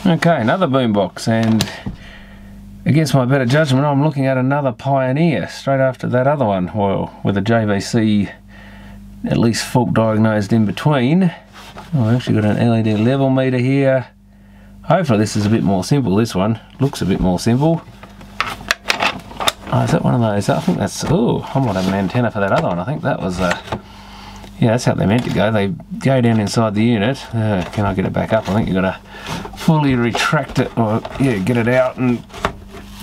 Okay, another boombox, and against my better judgment I'm looking at another Pioneer straight after that other one, well, with a JVC at least fault diagnosed in between. Oh, I've actually got an LED level meter here. Hopefully this is a bit more simple. This one looks a bit more simple. Oh, is that one of those? I think that's, oh, I might have an antenna for that other one. I think that was yeah, that's how they're meant to go. They go down inside the unit. Can I get it back up? I think you've got to fully retract it, or yeah, get it out, and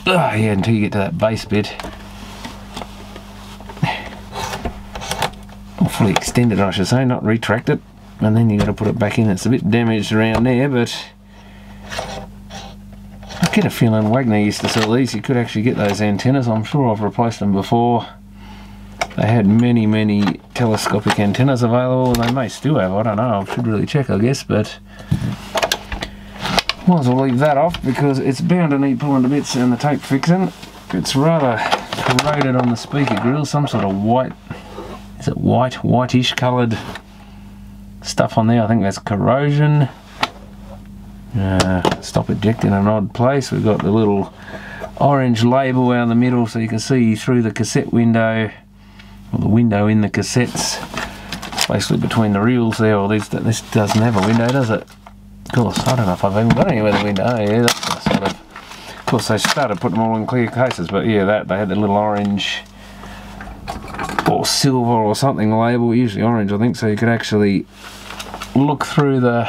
yeah, until you get to that base bit. Or fully extend it, I should say, not retract it. And then you've got to put it back in. It's a bit damaged around there, but I get a feeling Wagner used to sell these. You could actually get those antennas. I'm sure I've replaced them before. They had many telescopic antennas available. They may still have, I don't know. I should really check, I guess, but might as well leave that off because it's bound to need pulling to bits and the tape fixing. It's rather corroded on the speaker grill, some sort of white, is it whitish coloured stuff on there. I think that's corrosion. Stop eject in an odd place. We've got the little orange label out in the middle so you can see through the cassette window, or the window in the cassettes, basically between the reels there. Or this doesn't have a window, does it? Of course, I don't know if I've even got anywhere the window. Oh, yeah, that's the sort of course they started putting them all in clear cases, but yeah, that they had the little orange or silver or something label, usually orange I think, so you could actually look through the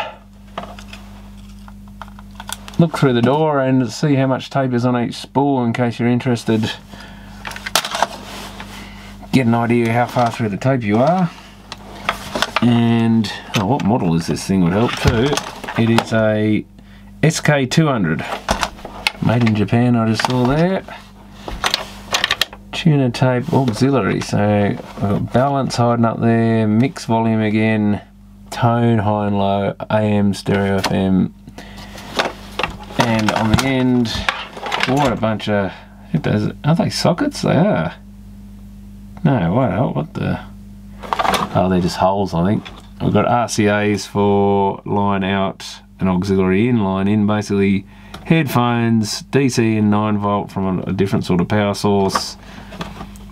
door and see how much tape is on each spool in case you're interested. Get an idea how far through the tape you are. And oh, what model is this thing would help too. It is a SK200, made in Japan, I just saw there. Tuner tape auxiliary, so I've got balance hiding up there, mix volume again, tone high and low, AM, stereo, FM, and on the end, what a bunch of, are they sockets? They are. No, what the, oh, they're just holes I think. We've got RCAs for line out and auxiliary in, line in, basically headphones, DC and 9 volt from a different sort of power source,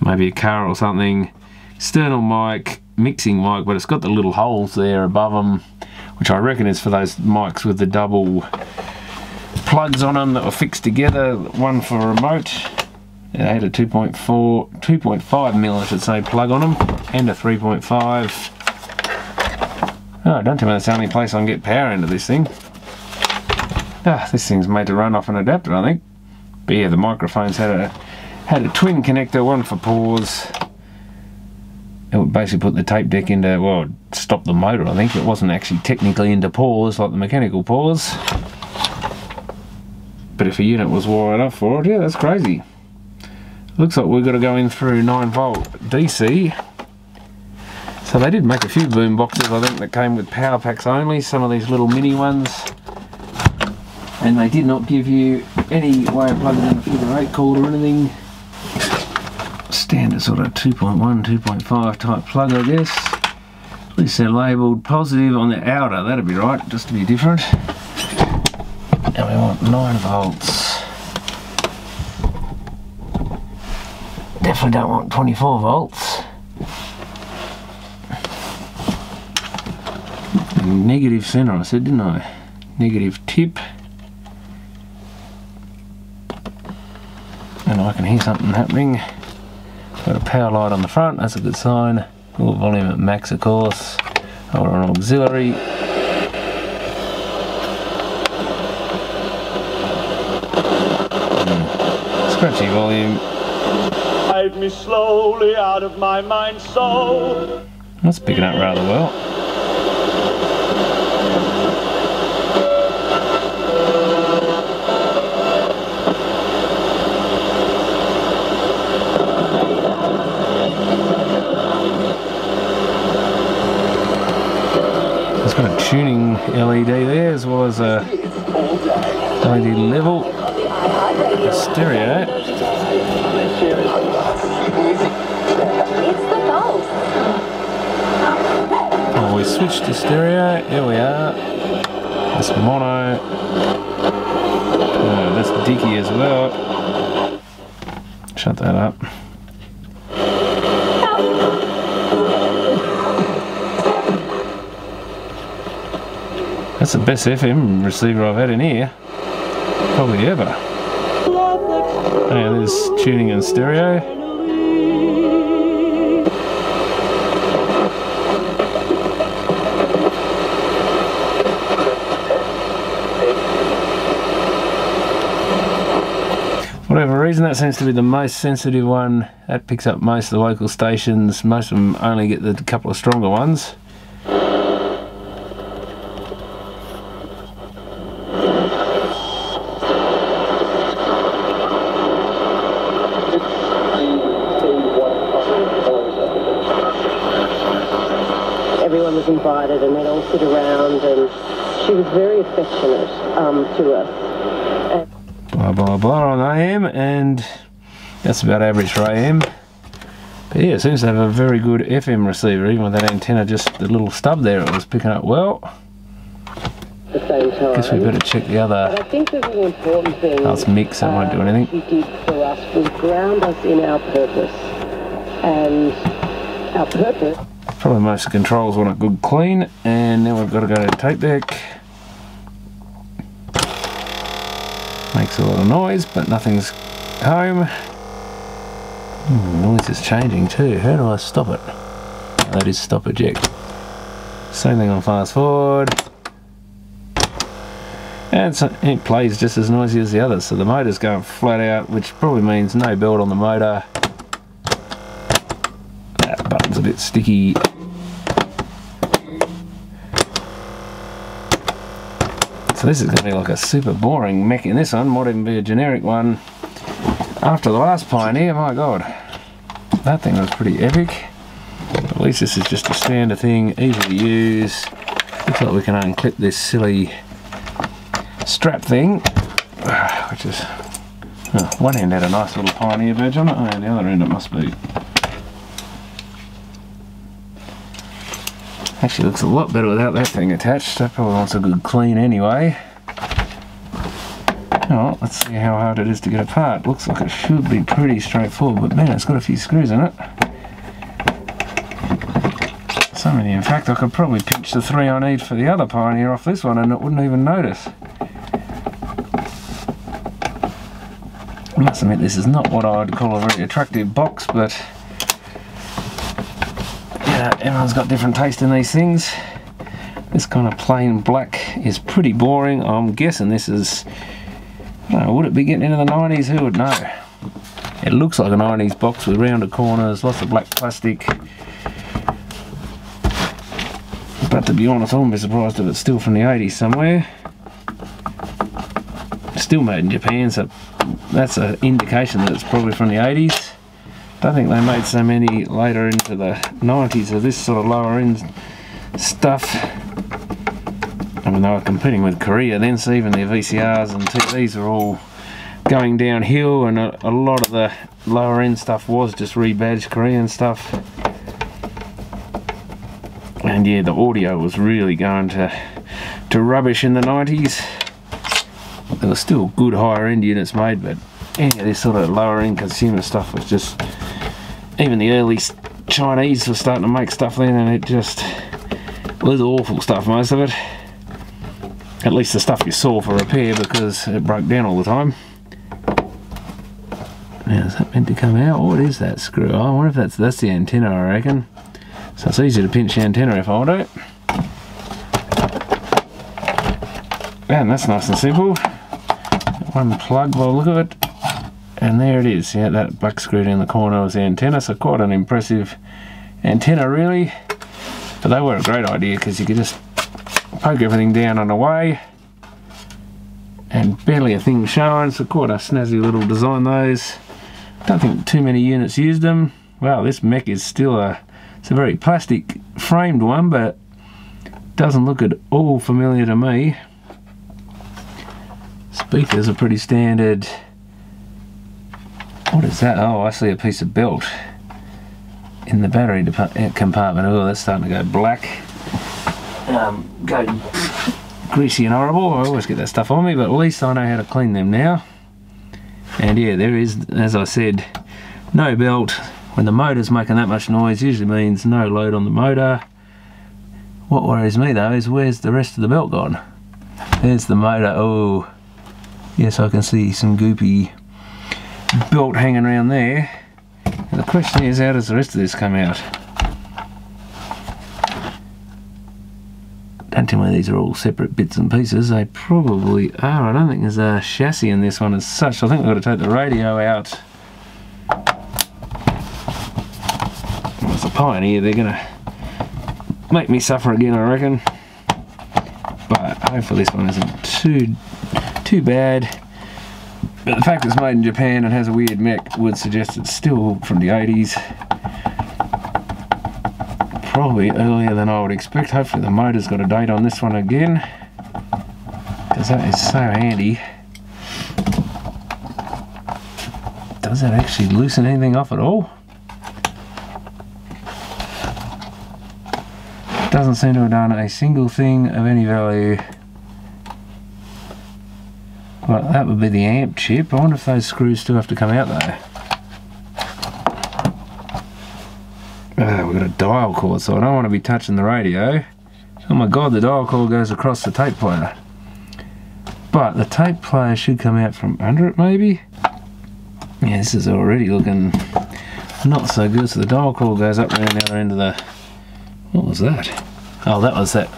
maybe a car or something, external mic, mixing mic, but it's got the little holes there above them, which I reckon is for those mics with the double plugs on them that were fixed together, one for a remote. It had a 2.5 mil, I should say, plug on them, and a 3.5. Oh, don't tell me that's the only place I can get power into this thing. Ah, this thing's made to run off an adapter, I think. But yeah, the microphones had a twin connector, one for pause. It would basically put the tape deck into, well, stop the motor, I think. It wasn't actually technically into pause like the mechanical pause. But if a unit was wired up for it, yeah, that's crazy. Looks like we've got to go in through 9 volt DC. So they did make a few boom boxes, I think, that came with power packs only, some of these little mini ones. And they did not give you any way of plugging in a figure 8 cord or anything. Standard sort of 2.1, 2.5 type plug, I guess. At least they're labelled positive on the outer, that'd be right, just to be different. And we want 9 volts. Definitely don't want 24 volts. Negative centre, I said, didn't I? Negative tip. And I can hear something happening. Got a power light on the front, that's a good sign. All volume at max, of course. Or an auxiliary. Scratchy volume. Drive me slowly out of my mind, so that's picking up rather well. It's got a tuning LED there as well as a LED level, a stereo. Oh, we switched to stereo. Here we are. It's mono. sticky as well. Shut that up. That's the best FM receiver I've had in here, probably ever. Yeah, there's tuning in stereo. For whatever reason, that seems to be the most sensitive one. That picks up most of the local stations. Most of them only get the couple of stronger ones. Everyone was invited and they'd all sit around, and she was very affectionate to us. Blah blah blah on AM, and that's about average for AM. But yeah, it seems to have a very good FM receiver, even with that antenna, just the little stub there, it was picking up well. At the same time. Guess we better check the other. But I think the really important thing That's mix, that won't do anything. she did for us was ground us in our purpose. And our purpose. Probably most of the controls want a good clean, and then we've got to go to tape deck. Makes a lot of noise, but nothing's home. Noise is changing too. How do I stop it? That is stop eject. Same thing on fast forward. And so it plays just as noisy as the others, so the motor's going flat out, which probably means no belt on the motor. That button's a bit sticky. So this is going to be like a super boring mech in this one, might even be a generic one. After the last Pioneer, my god, that thing was pretty epic. But at least this is just a standard thing, easy to use. Looks like we can unclip this silly strap thing, which is, one end had a nice little Pioneer badge on it, and the other end it must be. Actually looks a lot better without that thing attached. That probably wants a good clean anyway. Oh, let's see how hard it is to get apart. Looks like it should be pretty straightforward, but man, it's got a few screws in it. So many, in fact, I could probably pinch the 3 I need for the other Pioneer off this one and it wouldn't even notice. I must admit, this is not what I would call a very attractive box, but yeah, everyone's got different taste in these things. This kind of plain black is pretty boring. I'm guessing this is, I don't know, would it be getting into the 90s? Who would know? It looks like a 90s box with rounded corners, lots of black plastic. But to be honest, I wouldn't be surprised if it's still from the 80s somewhere. Still made in Japan, so that's an indication that it's probably from the 80s. Don't think they made so many later into the 90s of this sort of lower end stuff. I mean, they were competing with Korea then, so even their VCRs and TVs are all going downhill, and a lot of the lower end stuff was just rebadged Korean stuff. And yeah, the audio was really going to rubbish in the 90s. There were still good higher end units made, but any of this sort of lower end consumer stuff was just, even the early Chinese were starting to make stuff then, and it just was awful stuff, most of it. At least the stuff you saw for repair, because it broke down all the time. Now, is that meant to come out? What is that screw? Oh, I wonder if that's the antenna, I reckon. So it's easy to pinch the antenna if I want to. And that's nice and simple. One plug by the look of it. And there it is. Yeah, that black screw in the corner was the antenna, so quite an impressive antenna really. But they were a great idea because you could just poke everything down and away. And barely a thing showing, so quite a snazzy little design those. Don't think too many units used them. Wow, this mech is still it's a very plastic framed one, but doesn't look at all familiar to me. Speakers are pretty standard. What is that? Oh, I see a piece of belt in the battery compartment. Oh, that's starting to go black. Go greasy and horrible. I always get that stuff on me, but at least I know how to clean them now. And yeah, there is, as I said, no belt. When the motor's making that much noise, usually means no load on the motor. What worries me though is where's the rest of the belt gone? There's the motor. Oh, yes, I can see some goopy belt hanging around there. And the question is, how does the rest of this come out? Don't tell me these are all separate bits and pieces. They probably are. I don't think there's a chassis in this one as such. I think we've got to take the radio out. Well, it's a Pioneer. They're going to make me suffer again, I reckon. But hopefully this one isn't too bad. But the fact it's made in Japan and has a weird mech would suggest it's still from the 80s. Probably earlier than I would expect. Hopefully the motor's got a date on this one again, because that is so handy. Does that actually loosen anything off at all? Doesn't seem to have done a single thing of any value. Well, that would be the amp chip. I wonder if those screws still have to come out though. We've got a dial cord, so I don't want to be touching the radio. Oh my god, the dial cord goes across the tape player. But the tape player should come out from under it maybe? Yeah, this is already looking not so good. So the dial cord goes up around the other end of the... What was that? Oh, that was that.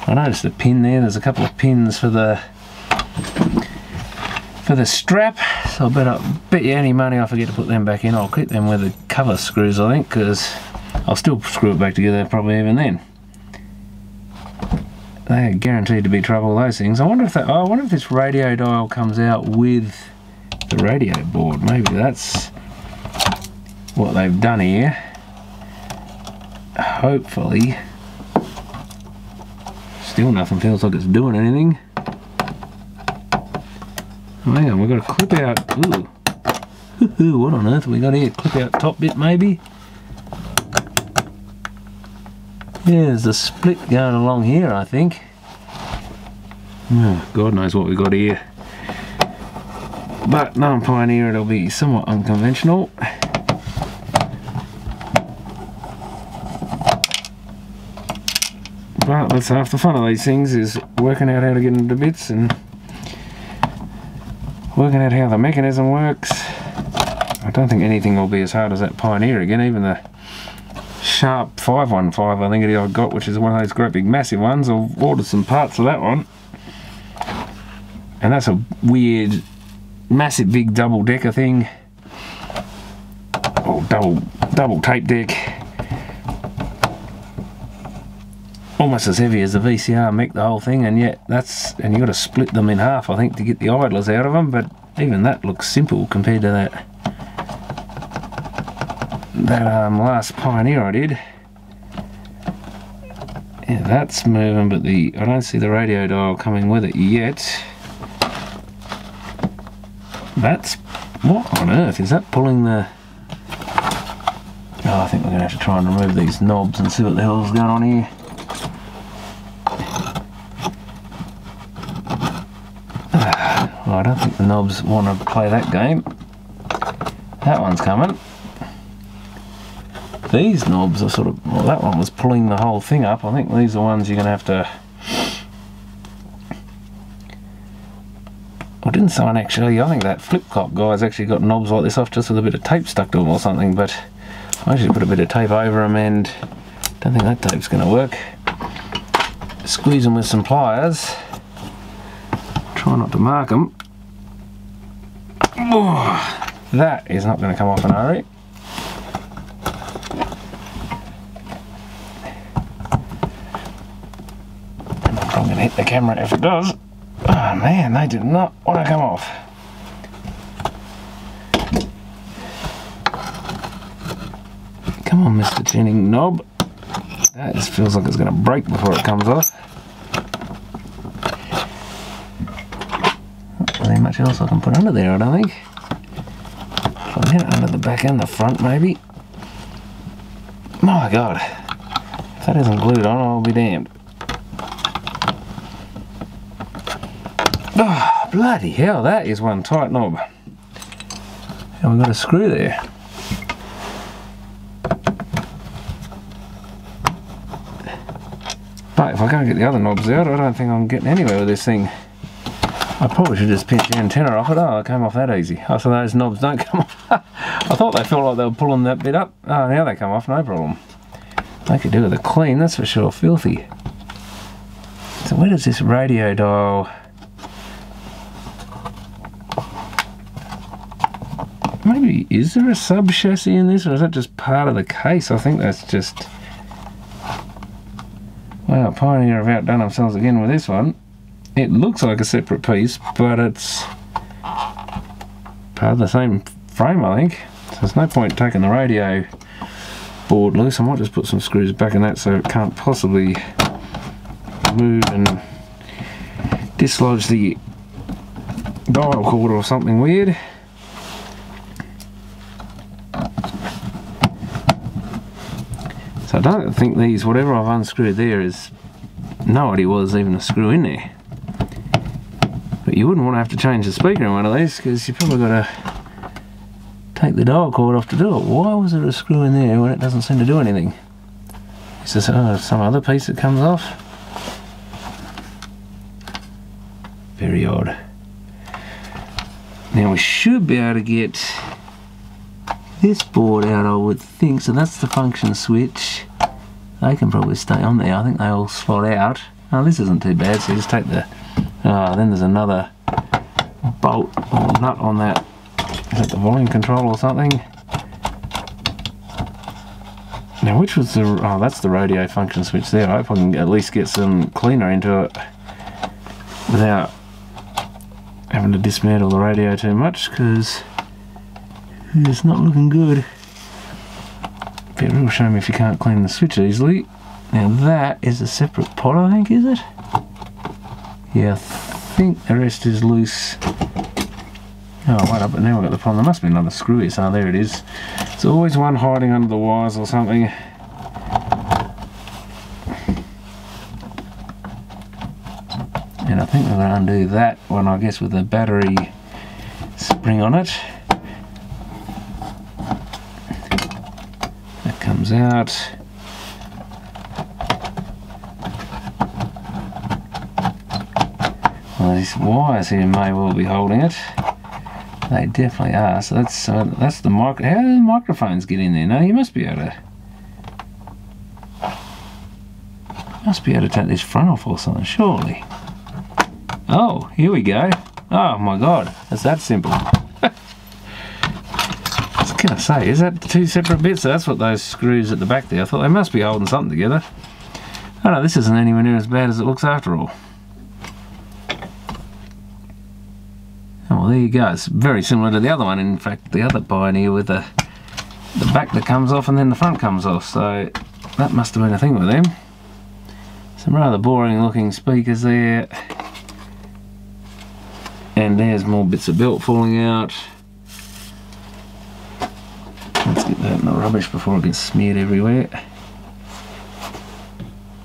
I noticed a pin there. There's a couple of pins for the strap. So I bet you any money I forget to put them back in. I'll keep them with the cover screws, I think, because I'll still screw it back together probably even then. They are guaranteed to be trouble, those things. I wonder if this radio dial comes out with the radio board. Maybe that's what they've done here. Hopefully. Still nothing feels like it's doing anything. Oh, hang on, we've got a clip out. Ooh. What on earth have we got here? Clip out top bit maybe? Yeah, there's a split going along here, I think. Oh, God knows what we got here. But knowing Pioneer, it'll be somewhat unconventional. But that's half the fun of these things, is working out how to get them to bits and working out how the mechanism works. I don't think anything will be as hard as that Pioneer again, even the Sharp 515 I think I got, which is one of those great big massive ones. I've ordered some parts of that one, and that's a weird massive big double decker thing, or double tape deck, almost as heavy as the VCR mech, the whole thing, and yet and you got to split them in half I think to get the idlers out of them, but even that looks simple compared to that last Pioneer I did. Yeah, that's moving, but I don't see the radio dial coming with it yet. That's... what on earth? Is that pulling the... Oh, I think we're going to have to try and remove these knobs and see what the hell's going on here. Well, I don't think the knobs want to play that game. That one's coming. These knobs are sort of... well, that one was pulling the whole thing up. I think these are ones you're going to have to... Well, didn't someone actually... I think that flip-cop guy's actually got knobs like this off just with a bit of tape stuck to them or something, but I actually put a bit of tape over them and don't think that tape's going to work. Squeeze them with some pliers. Try not to mark them. Oh, that is not going to come off in a hurry. I'm going to hit the camera if it does. Oh man, they did not want to come off. Come on, Mr. Tuning Knob. That just feels like it's going to break before it comes off. Not really much else I can put under there, I don't think. If I can get it under the back and the front, maybe. My God. If that isn't glued on, I'll be damned. Oh, bloody hell, that is one tight knob. And we've got a screw there. But if I can't get the other knobs out, I don't think I'm getting anywhere with this thing. I probably should just pinch the antenna off it. Oh, it came off that easy. Oh, so those knobs don't come off. I thought they felt like they were pulling that bit up. Oh, now they come off, no problem. They could do with a clean, that's for sure. Filthy. So where does this radio dial... Maybe, is there a sub chassis in this, or is that just part of the case? I think that's just... Wow, Pioneer have outdone themselves again with this one. It looks like a separate piece, but it's part of the same frame, I think. So there's no point taking the radio board loose. I might just put some screws back in that so it can't possibly move and dislodge the dial cord or something weird. So I don't think these, whatever I've unscrewed there, is no idea what there's even a screw in there. But you wouldn't want to have to change the speaker in one of these, because you've probably got to take the dial cord off to do it. Why was there a screw in there when it doesn't seem to do anything? Is this some other piece that comes off? Very odd. Now we should be able to get this board out, I would think. So that's the function switch. They can probably stay on there. I think they all slot out. Oh, this isn't too bad, so you just take the... then there's another bolt or nut on that. Is that the volume control or something? Now which was the... Oh, that's the radio function switch there. I hope I can at least get some cleaner into it without having to dismantle the radio too much, because it's not looking good. Be a real shame if you can't clean the switch easily. Now that is a separate pot, I think, is it? Yeah, I think the rest is loose. Oh, wait up, but now we've got the problem. There must be another screw here, so there it is. There's always one hiding under the wires or something. And I think we're going to undo that one, I guess, with the battery spring on it. That comes out. Well, these wires here may well be holding it. They definitely are. So that's the micro. How do the microphones get in there? No, you must be able to. Must be able to take this front off or something, surely. Oh, here we go. Oh my God, it's that simple. What can I say? Is that two separate bits? So that's what those screws at the back there. I thought they must be holding something together. Oh no, this isn't anywhere near as bad as it looks after all. Oh, well, there you go. It's very similar to the other one. In fact, the other Pioneer with the back that comes off and then the front comes off. So that must have been a thing with them. Some rather boring looking speakers there. And there's more bits of belt falling out. Let's get that in the rubbish before it gets smeared everywhere.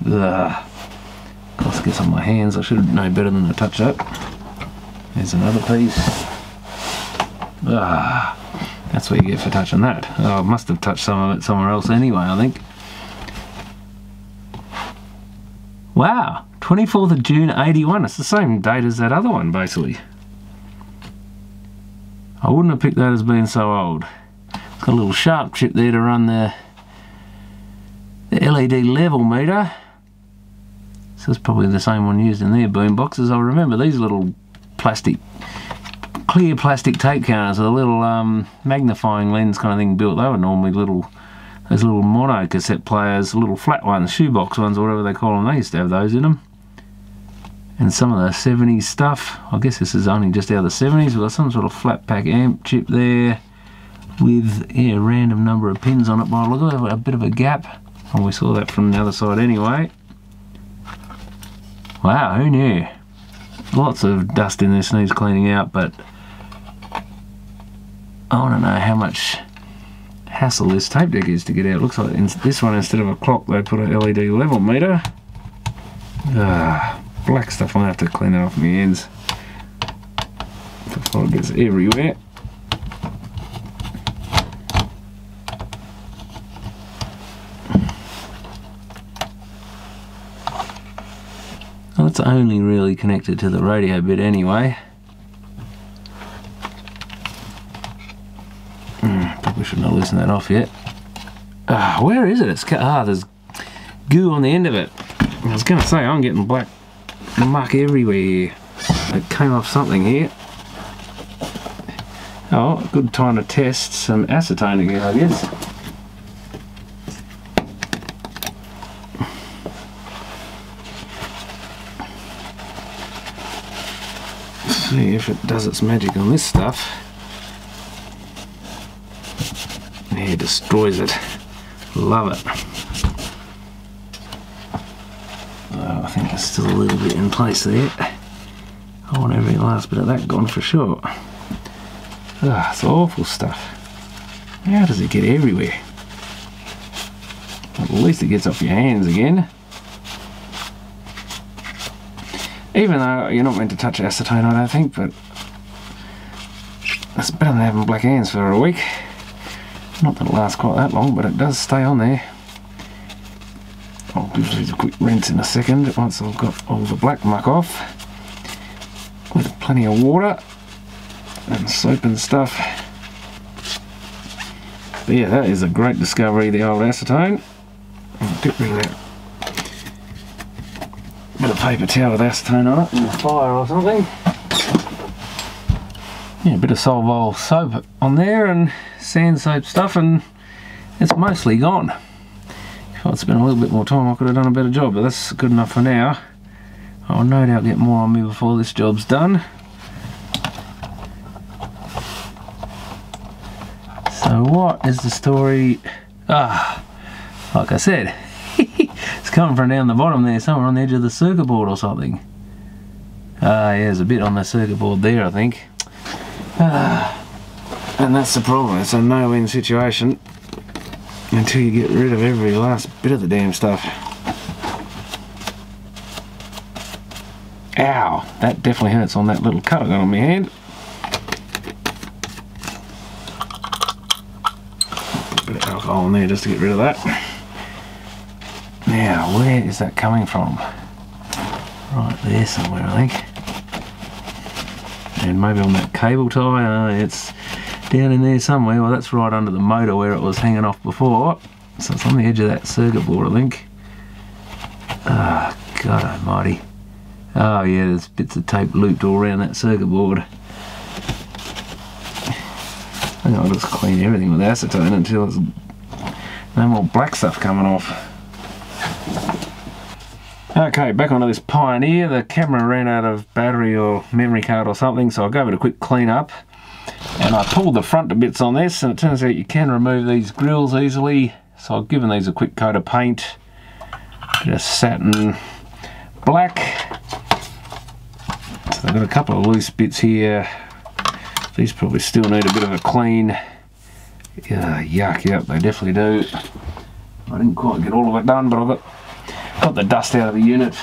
Ugh. Of course it gets on my hands. I should know better than to touch that. There's another piece. That's what you get for touching that. Oh, I must have touched some of it somewhere else anyway, I think. Wow, 24th of June 81. It's the same date as that other one, basically. I wouldn't have picked that as being so old. It's got a little sharp chip there to run the LED level meter. So it's probably the same one used in their boomboxes. I remember these little clear plastic tape counters with a little magnifying lens kind of thing built. They were normally those little mono cassette players, little flat ones, shoebox ones, or whatever they call them. They used to have those in them. And some of the 70s stuff, I guess this is only just out of the 70s. We've got some sort of flat pack amp chip there with a random number of pins on it by the look of it, a bit of a gap. And we saw that from the other side anyway. Wow, who knew? Lots of dust in this, needs cleaning out, but I want to know how much hassle this tape deck is to get out. Looks like in this one, instead of a clock, they put a LED level meter. Black stuff, I'll have to clean it off my ends before it gets everywhere. it's only really connected to the radio bit anyway. Probably shouldn't have loosened that off yet. Where is it? There's goo on the end of it. I was going to say, I'm getting black muck everywhere. It came off something here. Oh, good time to test some acetone again, I guess. See if it does its magic on this stuff. Yeah, destroys it. Love it. Oh, I think there's still a little bit in place there. I want every last bit of that gone for sure. It's awful stuff. How does it get everywhere? At least it gets off your hands again. Even though you're not meant to touch acetone, I don't think, but it's better than having black hands for a week. Not that it lasts quite that long, but it does stay on there. I'll give these a quick rinse in a second once I've got all the black muck off with plenty of water and soap and stuff. But yeah, that is a great discovery, the old acetone. I'll dip ring that bit of paper towel with acetone on it in the fire or something. Yeah, a bit of Solvol soap on there and sand soap stuff, and it's mostly gone. If I'd spent a little bit more time, I could have done a better job, but that's good enough for now. I'll no doubt get more on me before this job's done. So what is the story? Like I said, it's coming from down the bottom there, somewhere on the edge of the circuit board or something. Yeah, there's a bit on the circuit board there, I think. And that's the problem, it's a no-win situation until you get rid of every last bit of the damn stuff. Ow, that definitely hurts on that little cut I got on my hand. Put a bit of alcohol in there just to get rid of that. Now, where is that coming from? Right there somewhere, I think. And maybe on that cable tie, it's down in there somewhere. Well, that's right under the motor where it was hanging off before. So it's on the edge of that circuit board, I think. God almighty. Oh yeah, there's bits of tape looped all around that circuit board. I think I'll just clean everything with acetone until there's no more black stuff coming off. Okay, back onto this Pioneer. The camera ran out of battery or memory card or something, so I gave it a quick clean up. And I pulled the front to bits on this, and it turns out you can remove these grills easily. So I've given these a quick coat of paint. Just satin black. So I've got a couple of loose bits here. These probably still need a bit of a clean. Yeah, yuck, yep, they definitely do. I didn't quite get all of it done, but I've got the dust out of the unit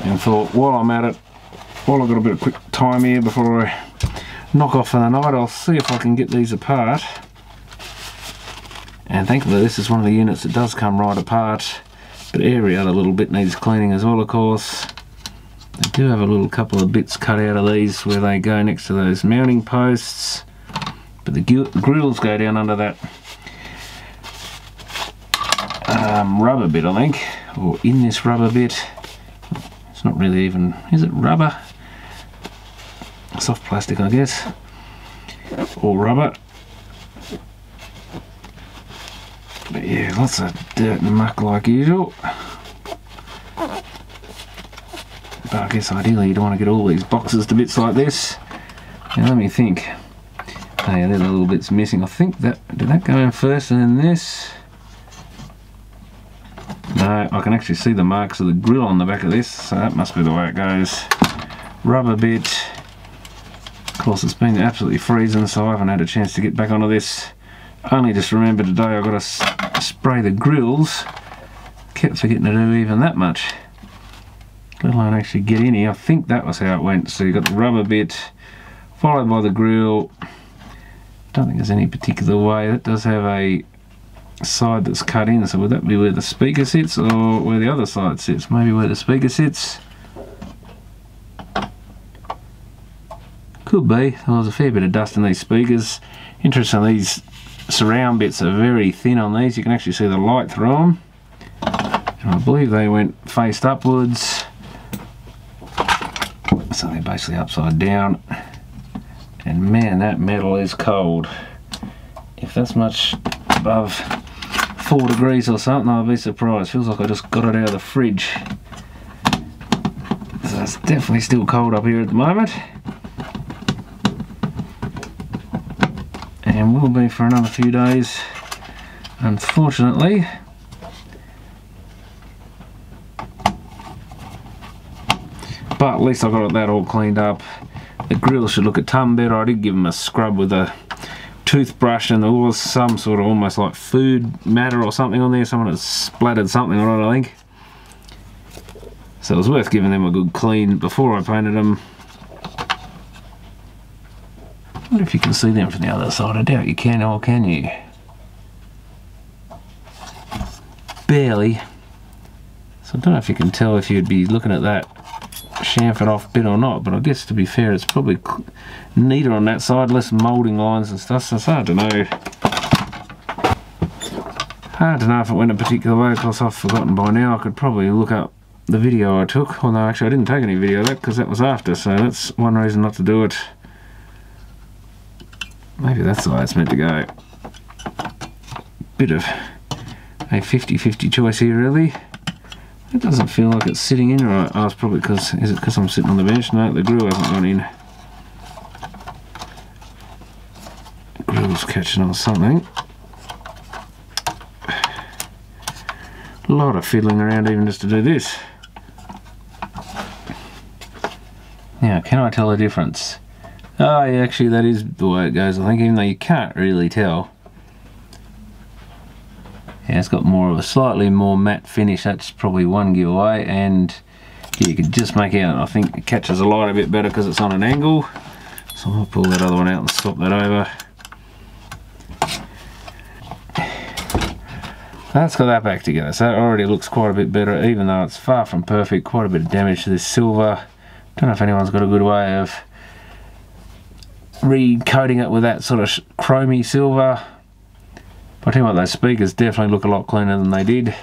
and thought, while I'm at it, while I've got a bit of quick time here before I knock off for the night, I'll see if I can get these apart. And thankfully this is one of the units that does come right apart, but every other little bit needs cleaning as well, of course. I do have a little couple of bits cut out of these where they go next to those mounting posts, but the grills go down under that rubber bit, I think, or in this rubber bit. It's not really even, is it rubber? Soft plastic, I guess, or rubber. But yeah, lots of dirt and muck like usual. But I guess ideally you don't want to get all these boxes to bits like this. Now let me think. Oh yeah, there's a little bits missing. I think that, did that go in first and then this? No, I can actually see the marks of the grill on the back of this, so that must be the way it goes. Rubber bit. Of course, it's been absolutely freezing, so I haven't had a chance to get back onto this. Only just remembered today I've got to spray the grills. Kept forgetting to do even that much, let alone actually get in here. I think that was how it went. So you've got the rubber bit, followed by the grill. Don't think there's any particular way. That does have a side that's cut in, so would that be where the speaker sits or where the other side sits? Maybe where the speaker sits. Could be. There was a fair bit of dust in these speakers. Interesting, these surround bits are very thin on these. You can actually see the light through them. And I believe they went faced upwards. So they're basically upside down. And man, that metal is cold. If that's much above 4 degrees or something, I'll be surprised. Feels like I just got it out of the fridge. So it's definitely still cold up here at the moment. And will be for another few days, unfortunately. But at least I got that all cleaned up. The grill should look a ton better. I did give them a scrub with a toothbrush, and there was some sort of almost like food matter or something on there. Someone had splattered something on it, I think. So it was worth giving them a good clean before I painted them. I wonder if you can see them from the other side. I doubt you can, or can you? Barely. So I don't know if you can tell if you'd be looking at that chamfered off bit or not, but I guess to be fair it's probably neater on that side, less moulding lines and stuff, so it's hard to know. Hard to know if it went a particular way. Of course I've forgotten by now. I could probably look up the video I took, although actually I didn't take any video of that because that was after, so that's one reason not to do it. Maybe that's the way it's meant to go. Bit of a 50-50 choice here really. It doesn't feel like it's sitting in right. Oh, it's probably because, is it because I'm sitting on the bench? No, the grill hasn't gone in. The grill's catching on something. A lot of fiddling around even just to do this. Now, can I tell the difference? Oh, yeah, actually that is the way it goes, I think, even though you can't really tell. Yeah, it's got more of a slightly more matte finish. That's probably one giveaway, and yeah, you can just make out, I think it catches the light a bit better because it's on an angle. So I'll pull that other one out and swap that over. That's got that back together, so that already looks quite a bit better, even though it's far from perfect. Quite a bit of damage to this silver. Don't know if anyone's got a good way of recoating it with that sort of chromy silver. But I tell you what, those speakers definitely look a lot cleaner than they did.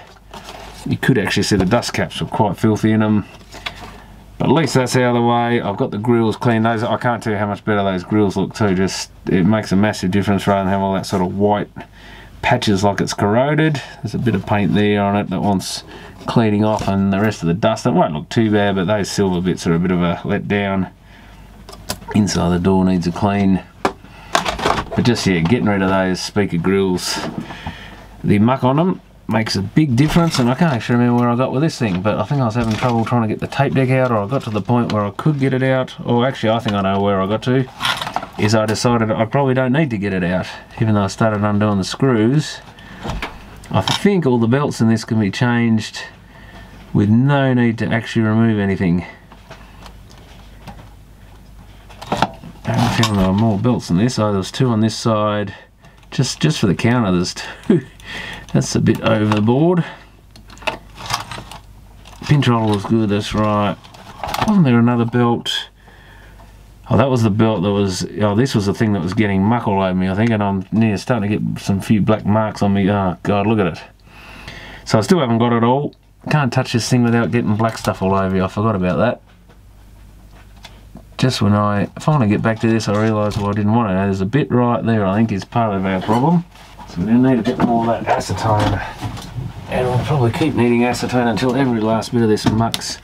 You could actually see the dust caps were quite filthy in them. But at least that's out of the way. I've got the grills clean. Those, I can't tell you how much better those grills look too. Just, it makes a massive difference rather than have all that sort of white patches like it's corroded. There's a bit of paint there on it that wants cleaning off, and the rest of the dust, it won't look too bad, but those silver bits are a bit of a letdown. Inside the door needs a clean. But just, yeah, getting rid of those speaker grills, the muck on them makes a big difference. And I can't actually remember where I got with this thing, but I think I was having trouble trying to get the tape deck out, or I got to the point where I could get it out. Or actually, I think I know where I got to, is I decided I probably don't need to get it out, even though I started undoing the screws. I think all the belts in this can be changed with no need to actually remove anything. I found there were more belts than this. Oh, there was 2 on this side. Just for the counter, there's 2. That's a bit over the board. Pinch roller was good, that's right. Wasn't there another belt? Oh, that was the belt that was... Oh, this was the thing that was getting muck all over me, I think, and I'm near starting to get some few black marks on me. Oh, God, look at it. So I still haven't got it all. Can't touch this thing without getting black stuff all over you. I forgot about that. Just when I finally get back to this, I realise, well, I didn't want it. There's a bit right there, I think, is part of our problem. So we're going to need a bit more of that acetone. And we'll probably keep needing acetone until every last bit of this muck's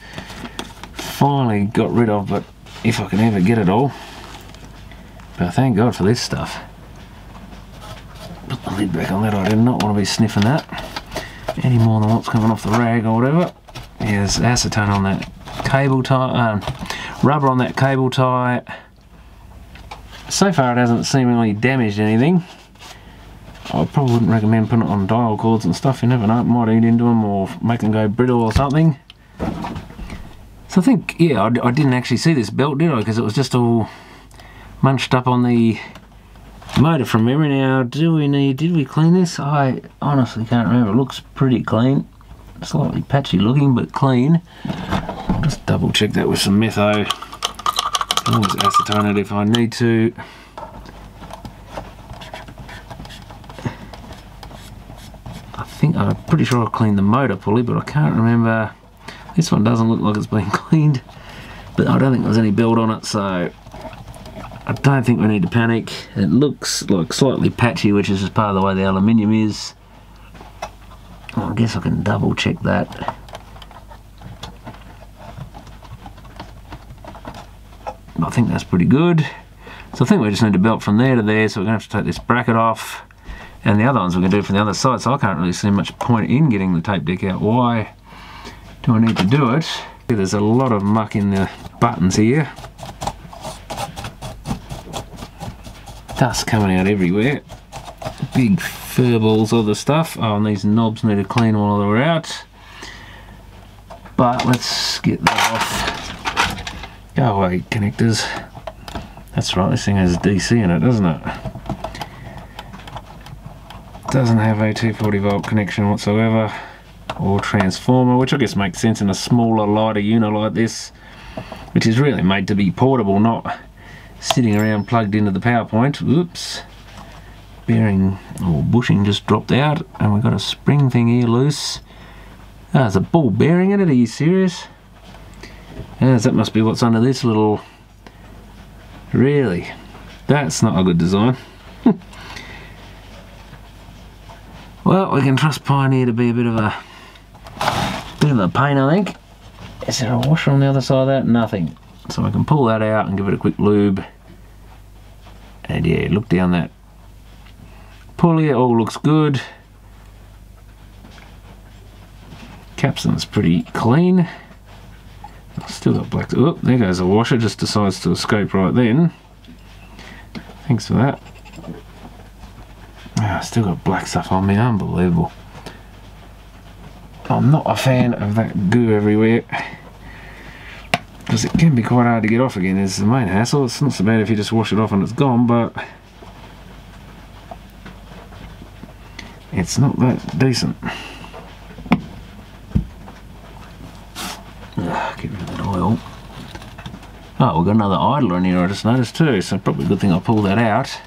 finally got rid of, but if I can ever get it all. But thank God for this stuff. Put the lid back on that. I did not want to be sniffing that any more than what's coming off the rag or whatever. Yeah, there's acetone on that cable tie, rubber on that cable tie. So far it hasn't seemingly damaged anything. I probably wouldn't recommend putting it on dial cords and stuff. You never know, it might eat into them or make them go brittle or something. So I think, yeah, I didn't actually see this belt, did I? Because it was just all munched up on the motor from memory. Now, did we clean this? I honestly can't remember. It looks pretty clean. Slightly patchy looking, but clean. I'll just double check that with some metho. always acetone it if I need to. I'm pretty sure I cleaned the motor pulley, but I can't remember. This one doesn't look like it's been cleaned, but I don't think there's any belt on it, so I don't think we need to panic. It looks like slightly patchy, which is just part of the way the aluminium is. Well, I guess I can double check that. I think that's pretty good. So I think we just need to belt from there to there, so we're going to have to take this bracket off. And the other ones we're going to do from the other side, so I can't really see much point in getting the tape deck out. Why do I need to do it? There's a lot of muck in the buttons here. Dust coming out everywhere. Big fur balls of the stuff. Oh, and these knobs need to clean while they're out. But let's get that off. Go away, connectors. That's right, this thing has DC in it, doesn't it? Doesn't have a 240 volt connection whatsoever, or transformer, which I guess makes sense in a smaller, lighter unit like this, which is really made to be portable, not sitting around plugged into the power point. Oops, bearing or bushing just dropped out, and we've got a spring thing here loose. Ah, there's a ball bearing in it. Are you serious? Yes, that must be what's under this little. Really, that's not a good design. Well, we can trust Pioneer to be a bit of a pain, I think. Is there a washer on the other side of that? Nothing. So I can pull that out and give it a quick lube. And yeah, look down that pulley, it all looks good. Capstan's pretty clean. Still got black. Oh, there goes the washer, just decides to escape right then. Thanks for that. Oh, still got black stuff on me, unbelievable. I'm not a fan of that goo everywhere, because it can be quite hard to get off again, is the main hassle. It's not so bad if you just wash it off and it's gone, but it's not that decent. Get rid of that oil. Oh, we've got another idler in here, I just noticed too, so probably a good thing I pulled that out.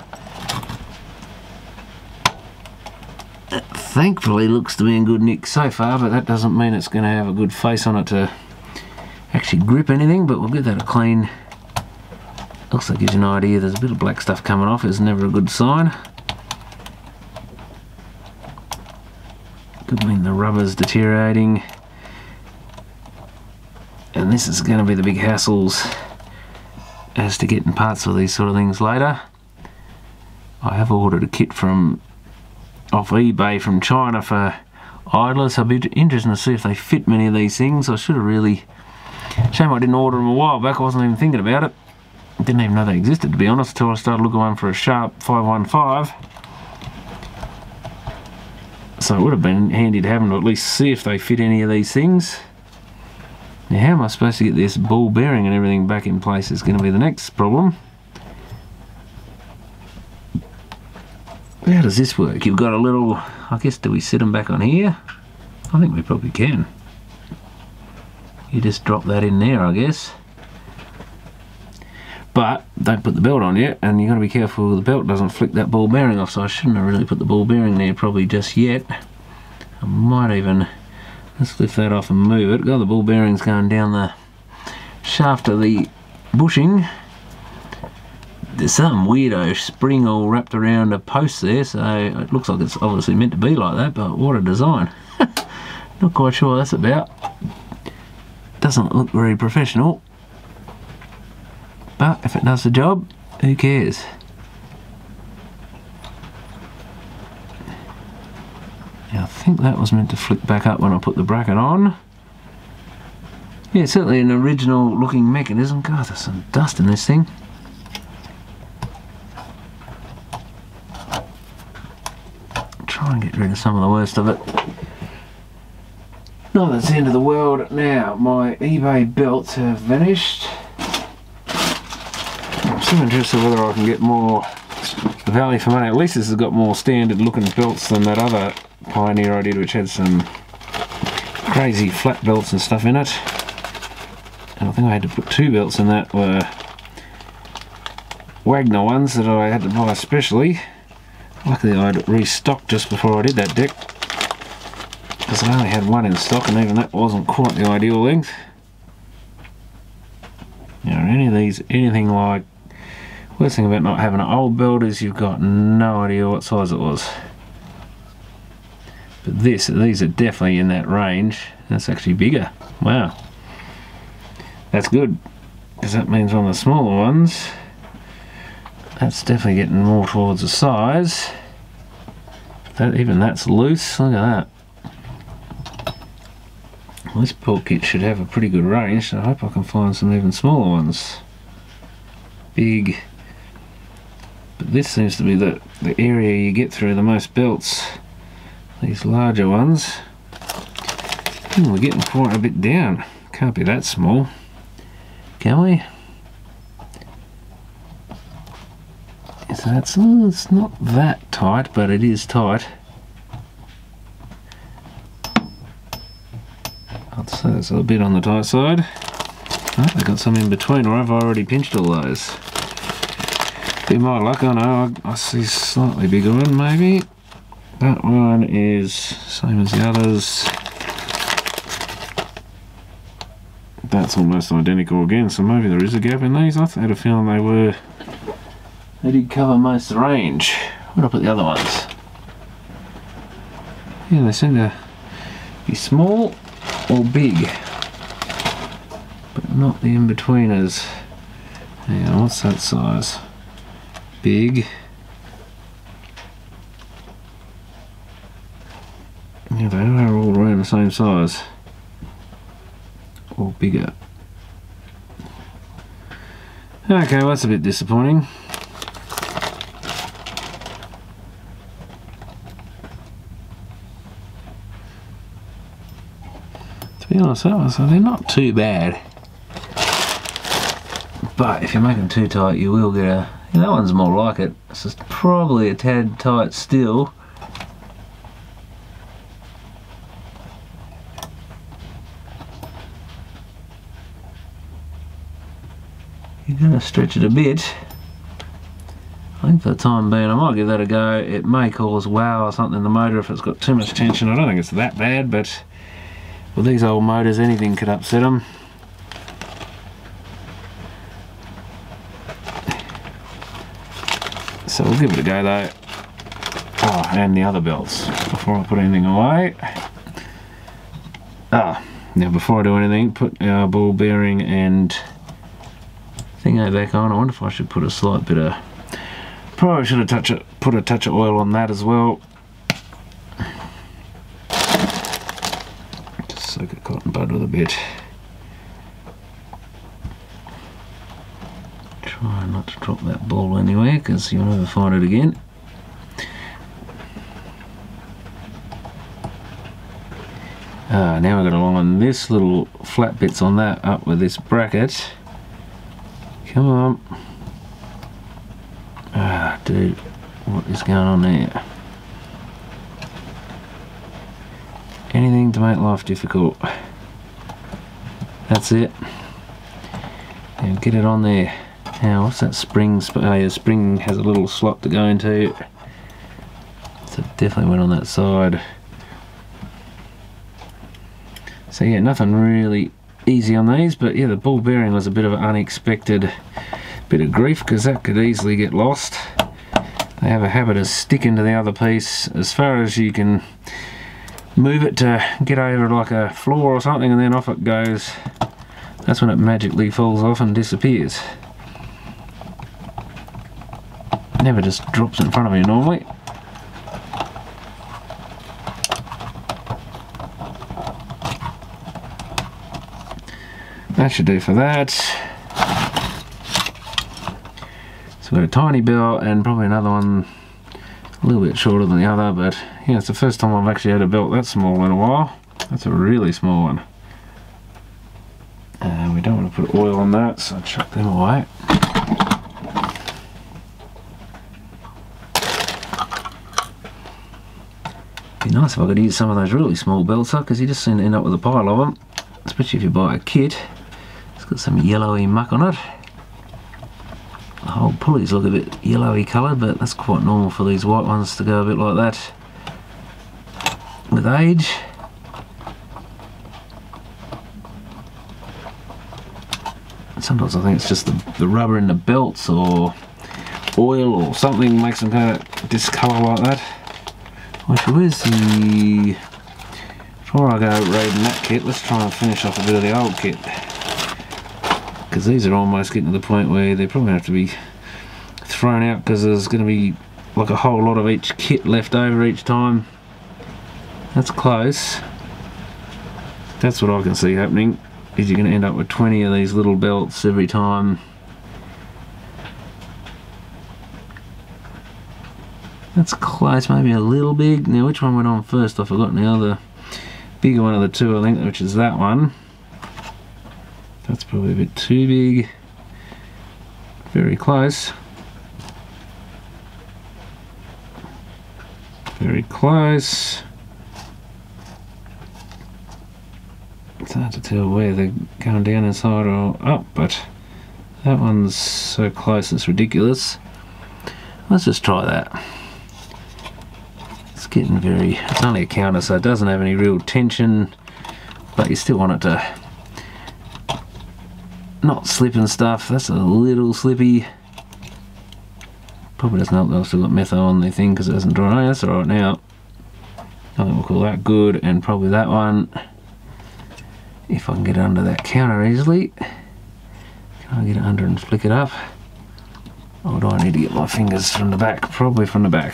Thankfully looks to be in good nick so far, but that doesn't mean it's going to have a good face on it to actually grip anything, but we'll give that a clean. Also gives you an idea there's a bit of black stuff coming off. It's never a good sign. Could mean the rubber's deteriorating. And this is going to be the big hassles as to getting parts for these sort of things later. I have ordered a kit from off eBay from China for idlers. I'll be interested to see if they fit many of these things. I should have really. Shame I didn't order them a while back. I wasn't even thinking about it. I didn't even know they existed, to be honest, until I started looking one for a Sharp 515. So it would have been handy to have them to at least see if they fit any of these things. Now, how am I supposed to get this ball bearing and everything back in place is going to be the next problem. How does this work? You've got a little, I guess, do we sit them back on here? I think we probably can. You just drop that in there, I guess. But don't put the belt on yet, and you've got to be careful the belt doesn't flick that ball bearing off, so I shouldn't have really put the ball bearing there probably just yet. I might even, let's lift that off and move it. Got the ball bearings going down the shaft of the bushing. There's some weirdo spring all wrapped around a post there, so it looks like it's obviously meant to be like that, but what a design. Not quite sure what that's about. Doesn't look very professional, but if it does the job, who cares? Now, I think that was meant to flick back up when I put the bracket on. Yeah, certainly an original looking mechanism. God, there's some dust in this thing. Try and get rid of some of the worst of it. Not that's the end of the world. Now, my eBay belts have vanished. I'm still interested whether I can get more value for money. At least this has got more standard looking belts than that other Pioneer I did, which had some crazy flat belts and stuff in it. And I think I had to put two belts in that were Wagner ones that I had to buy specially. Luckily I'd restocked just before I did that deck, because I only had one in stock and even that wasn't quite the ideal length. Now any of these, anything like, worst thing about not having an old belt is you've got no idea what size it was. But these are definitely in that range. That's actually bigger. Wow. That's good, because that means on the smaller ones, that's definitely getting more towards the size. Even that's loose, look at that. Well, this belt kit should have a pretty good range, so I hope I can find some even smaller ones. Big. But this seems to be the area you get through the most belts. These larger ones. We're getting quite a bit down. Can't be that small, can we? So it's not that tight, but it is tight. I'd say it's a bit on the tight side. Oh, I've got some in between, or I've already pinched all those. Be my luck, I know. I see a slightly bigger one, maybe. That one is same as the others. That's almost identical again, so maybe there is a gap in these. I had a feeling they did cover most of the range. Where did I put the other ones? Yeah, they seem to be small or big, but not the in-betweeners. Hang on, what's that size? Big. Yeah, they are all around the same size. Or bigger. Okay, well that's a bit disappointing. To be honest, so they're not too bad. But if you make them too tight, you will get a... Yeah, that one's more like it. It's just probably a tad tight still. You're going to stretch it a bit. I think for the time being I might give that a go. It may cause wow or something in the motor if it's got too much tension. I don't think it's that bad, but with these old motors anything could upset them. So we'll give it a go though. Oh, and the other belts before I put anything away. Now before I do anything, put our ball bearing and thingo back on. I wonder if I should put a slight bit of... Probably should have put a touch of oil on that as well. Just soak a cotton bud with a bit. Try not to drop that ball anywhere because you'll never find it again. Now we've got to line this little flat bits on that up with this bracket. Come on. Dude, what is going on there? Anything to make life difficult. That's it. Now get it on there. Now what's that spring? The spring has a little slot to go into. So it definitely went on that side. So yeah, nothing really easy on these, but yeah, the ball bearing was a bit of an unexpected bit of grief because that could easily get lost. They have a habit of sticking to the other piece as far as you can move it to get over like a floor or something, and then off it goes. That's when it magically falls off and disappears. Never just drops in front of you normally. That should do for that. So we've got a tiny belt and probably another one a little bit shorter than the other, but yeah, it's the first time I've actually had a belt that small in a while. That's a really small one. And we don't want to put oil on that, so chuck them away. Be nice if I could use some of those really small belts up, because you just seem to end up with a pile of them, especially if you buy a kit. It's got some yellowy muck on it. The whole old pulleys look a bit yellowy coloured, but that's quite normal for these white ones to go a bit like that with age. Sometimes I think it's just the rubber in the belts or oil or something makes them kind of discolour like that. Actually, where's the... Before I go raiding that kit, let's try and finish off a bit of the old kit. Because these are almost getting to the point where they're probably going to have to be thrown out because there's going to be like a whole lot of each kit left over each time. That's close. That's what I can see happening, is you're going to end up with 20 of these little belts every time. That's close, maybe a little big. Now which one went on first? I've forgotten the other bigger one of the two, I think, which is that one. That's probably a bit too big. Very close. Very close. It's hard to tell where they're going down inside or up, but that one's so close it's ridiculous. Let's just try that. It's getting very... It's only a counter, so it doesn't have any real tension, but you still want it to not slip and stuff. That's a little slippy. Probably doesn't help that I've still got metho on the thing because it hasn't dried. That's alright now. I think we'll call that good, and probably that one. If I can get it under that counter easily. Can I get it under and flick it up? Or do I need to get my fingers from the back? Probably from the back.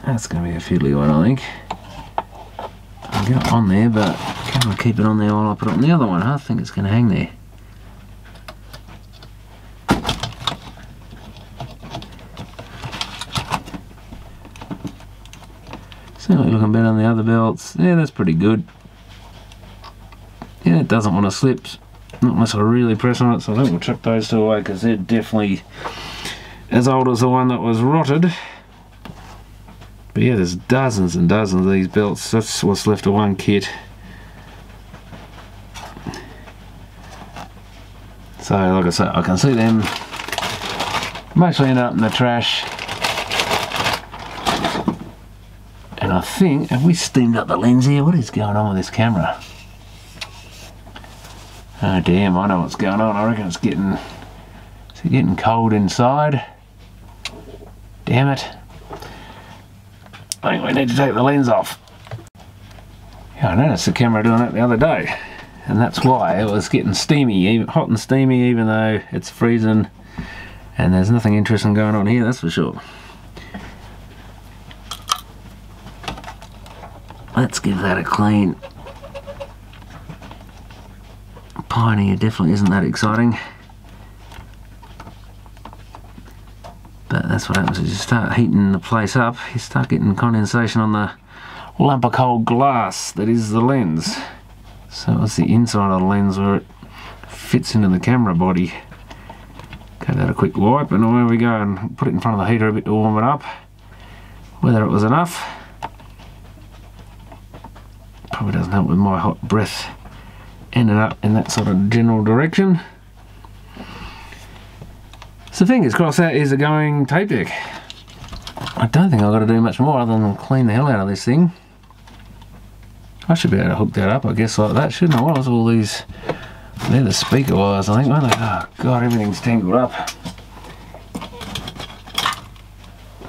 That's going to be a fiddly one, I think. I'll get it on there, but can I keep it on there while I put it on the other one? I think it's going to hang there. Certainly looking better on the other belts. Yeah, that's pretty good. Yeah, it doesn't want to slip, not unless I really press on it, so I think we'll chuck those two away because they're definitely as old as the one that was rotted. But yeah, there's dozens and dozens of these belts. That's what's left of one kit. So, like I say, I can see them mostly end up in the trash. And I think, have we steamed up the lens here? What is going on with this camera? Oh damn, I know what's going on. I reckon it's getting cold inside. Damn it. I think we need to take the lens off. Yeah, I noticed the camera doing it the other day, and that's why it was getting steamy, even hot and steamy, even though it's freezing and there's nothing interesting going on here, that's for sure. Let's give that a clean. Pioneer definitely isn't that exciting. But that's what happens as you start heating the place up, you start getting condensation on the lump of cold glass that is the lens. So it's the inside of the lens where it fits into the camera body. Give that a quick wipe and away we go, and put it in front of the heater a bit to warm it up. Whether it was enough, probably doesn't help with my hot breath ending up in that sort of general direction. So fingers crossed that is a going tape deck. I don't think I've got to do much more other than clean the hell out of this thing. I should be able to hook that up, I guess, like that, shouldn't I? What was all these? They're the speaker wires, I think, weren't they? Oh god, everything's tangled up.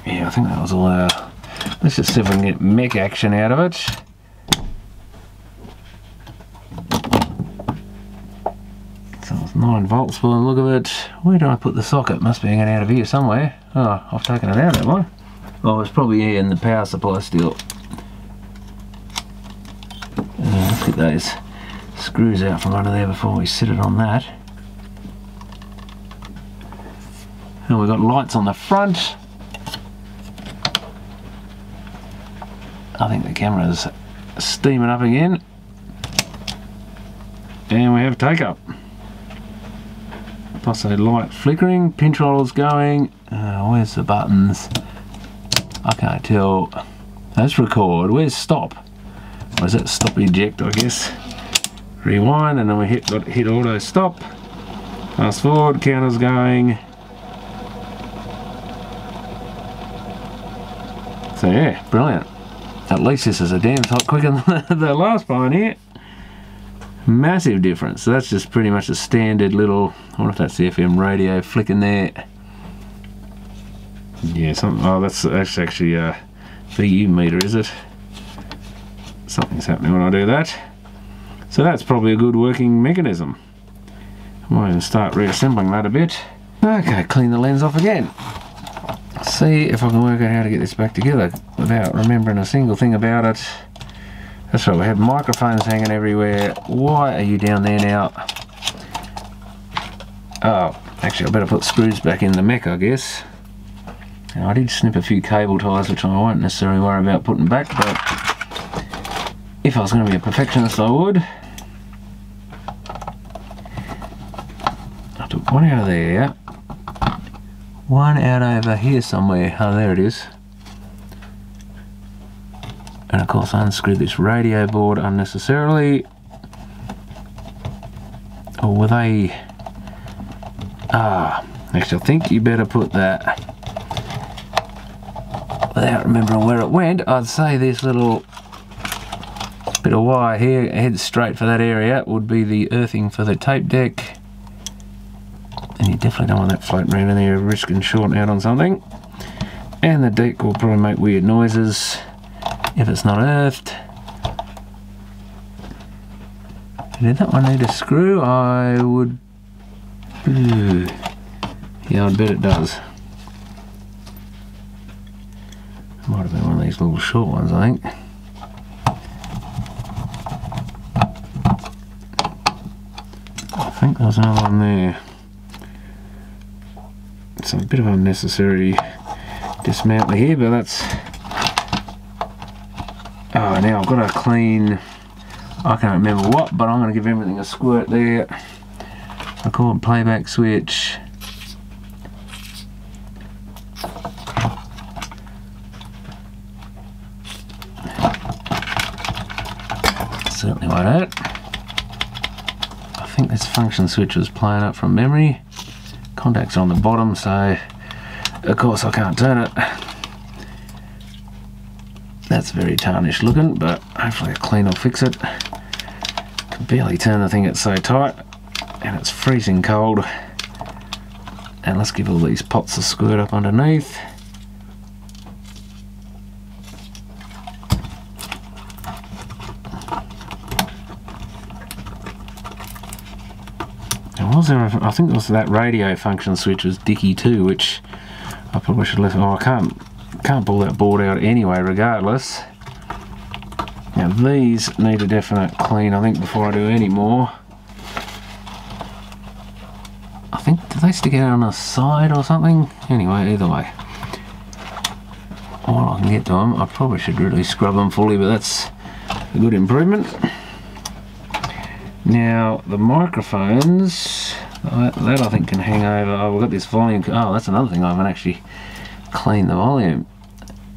Yeah, I think that was all our... Let's just see if we can get mech action out of it. So it's 9 volts by the look of it. Where do I put the socket? Must be hanging out of here somewhere. Oh, I've taken it out, haven't I? Oh, it's probably here in the power supply still. Let's get those screws out from under there before we sit it on that. And we've got lights on the front. I think the camera's steaming up again. And we have take up. plus a light flickering. Pinch roller's going. Where's the buttons? I can't tell. That's record. Where's stop? Or is that stop eject, I guess? Rewind, and then we hit auto stop. Fast forward, counter's going. So yeah, brilliant. At least this is a damn sight quicker than the last Pioneer. Massive difference. So that's just pretty much a standard little, I wonder if that's the FM radio flicking there. Yeah, something, oh that's actually a VU meter, is it? Something's happening when I do that. So that's probably a good working mechanism. I might even start reassembling that a bit. Okay, clean the lens off again. See if I can work out how to get this back together without remembering a single thing about it. That's right, we have microphones hanging everywhere. Why are you down there now? Oh, actually I better put screws back in the mech, I guess. Now, I did snip a few cable ties, which I won't necessarily worry about putting back, but if I was going to be a perfectionist I would. I took one out of there. One out over here somewhere. Oh, there it is. And of course I unscrewed this radio board unnecessarily. Or were they... actually I think you better put that... Without remembering where it went, I'd say this little bit of wire here heads straight for that area would be the earthing for the tape deck. And you definitely don't want that floating around in there risking shorting out on something. And the deck will probably make weird noises if it's not earthed. Did that one need a screw? I would... Yeah, I'd bet it does. Might have been one of these little short ones, I think. I think there's another one there. It's a bit of unnecessary dismantling here, but that's... Oh, now I've got to clean... I can't remember what, but I'm going to give everything a squirt there. Record playback switch. Certainly like that. I think this function switch was playing up from memory. Contacts are on the bottom, so of course I can't turn it. That's very tarnished looking, but hopefully a clean will fix it. Can barely turn the thing, it's so tight, and it's freezing cold. And let's give all these pots a squirt up underneath. I think it was that radio function switch was dicky too, which I probably should have left. Oh, I can't pull that board out anyway regardless. Now these need a definite clean, I think, before I do any more. I think, do they stick out on the side or something? Anyway, either way, while I can get to them, I probably should really scrub them fully, but that's a good improvement. Now the microphones, that I think can hang over. Oh, we've got this volume. Oh, that's another thing, I haven't actually cleaned the volume.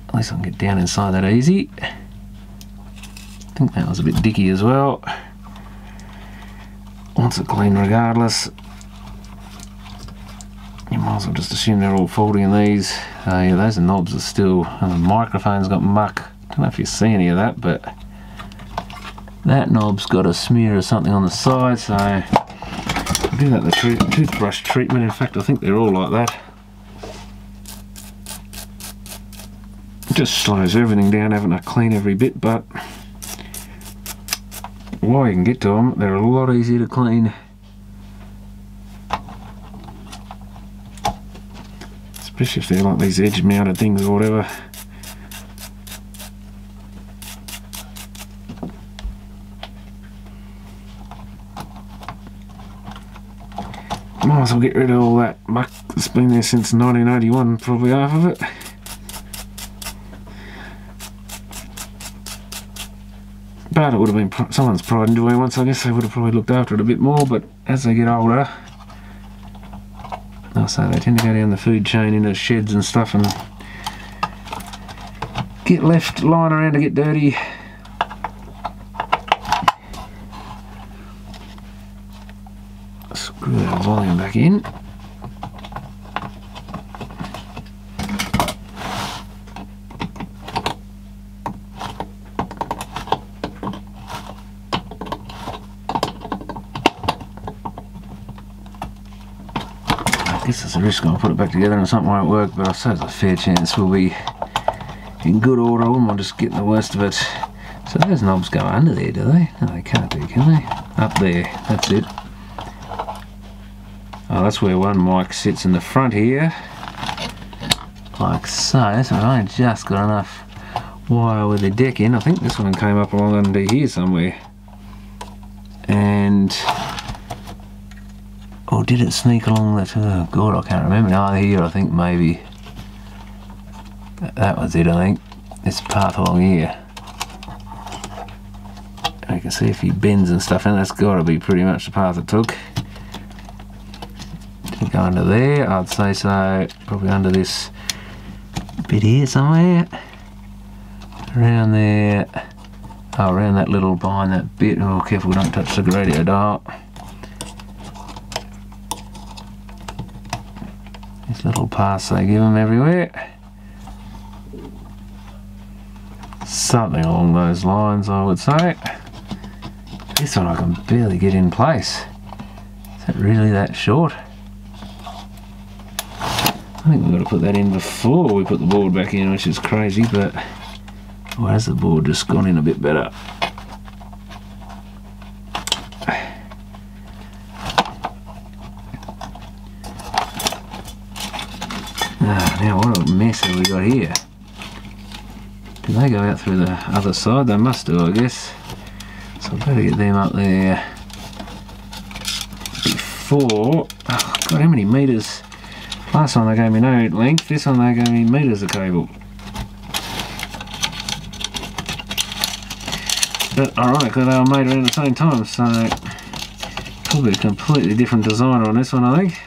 At least I can get down inside that easy. I think that was a bit dicky as well. Wants it clean regardless. You might as well just assume they're all faulty in these. Yeah, those knobs are still, and the microphone's got muck. I don't know if you see any of that, but that knob's got a smear or something on the side, so I'll give that the toothbrush treatment. In fact, I think they're all like that. It just slows everything down having to clean every bit, but while you can get to them, they're a lot easier to clean. Especially if they're like these edge mounted things or whatever. Might as well get rid of all that muck that's been there since 1981, probably half of it. But it would have been someone's pride and joy once, I guess they would have probably looked after it a bit more, but as they get older, I say, they tend to go down the food chain into sheds and stuff and get left lying around to get dirty. Screw that volume back in. I guess there's a risk I'll put it back together and something won't work, but I suppose there's a fair chance we'll be in good order. I wouldn't mind just getting the worst of it. So those knobs go under there, do they? No, they can't do, can they? Up there, that's it. Oh, that's where one mic sits in the front here, like so. So I only just got enough wire with the deck in. I think this one came up along under here somewhere. And or did it sneak along that? Oh god, I can't remember. No, here I think maybe. That was it, I think. This path along here. And you can see a few bends and stuff, and that's got to be pretty much the path it took. Didn't go under there, I'd say so. Probably under this bit here somewhere. Around there. Oh, around that little, behind that bit. Oh, careful, don't touch the radio dial. These little paths they give them everywhere. Something along those lines, I would say. This one I can barely get in place. Is that really that short? I think we've got to put that in before we put the board back in, which is crazy, but or has the board just gone in a bit better? Now what a mess have we got here? Did they go out through the other side? They must do, I guess. So I better get them up there before. Oh god, how many meters? Last time they gave me no length, this one they gave me meters of cable. But ironically they were made around the same time, so probably a completely different designer on this one, I think.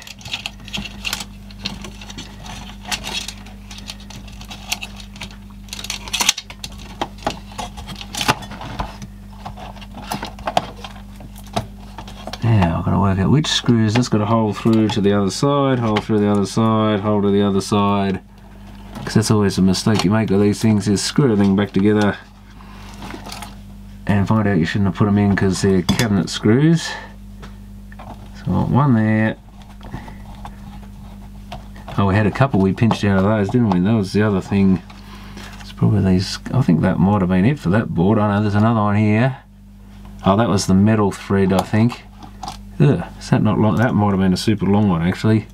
Now I've got to work out which screws. That's got a hole through to the other side, hole through the other side, hole to the other side. Because that's always a mistake you make with these things, is screw everything back together and find out you shouldn't have put them in because they're cabinet screws. So I want one there. Oh, we had a couple we pinched out of those, didn't we? That was the other thing. It's probably these. I think that might have been it for that board. I know there's another one here. Oh, that was the metal thread, I think. Ugh, is that not long? That might have been a super long one, actually.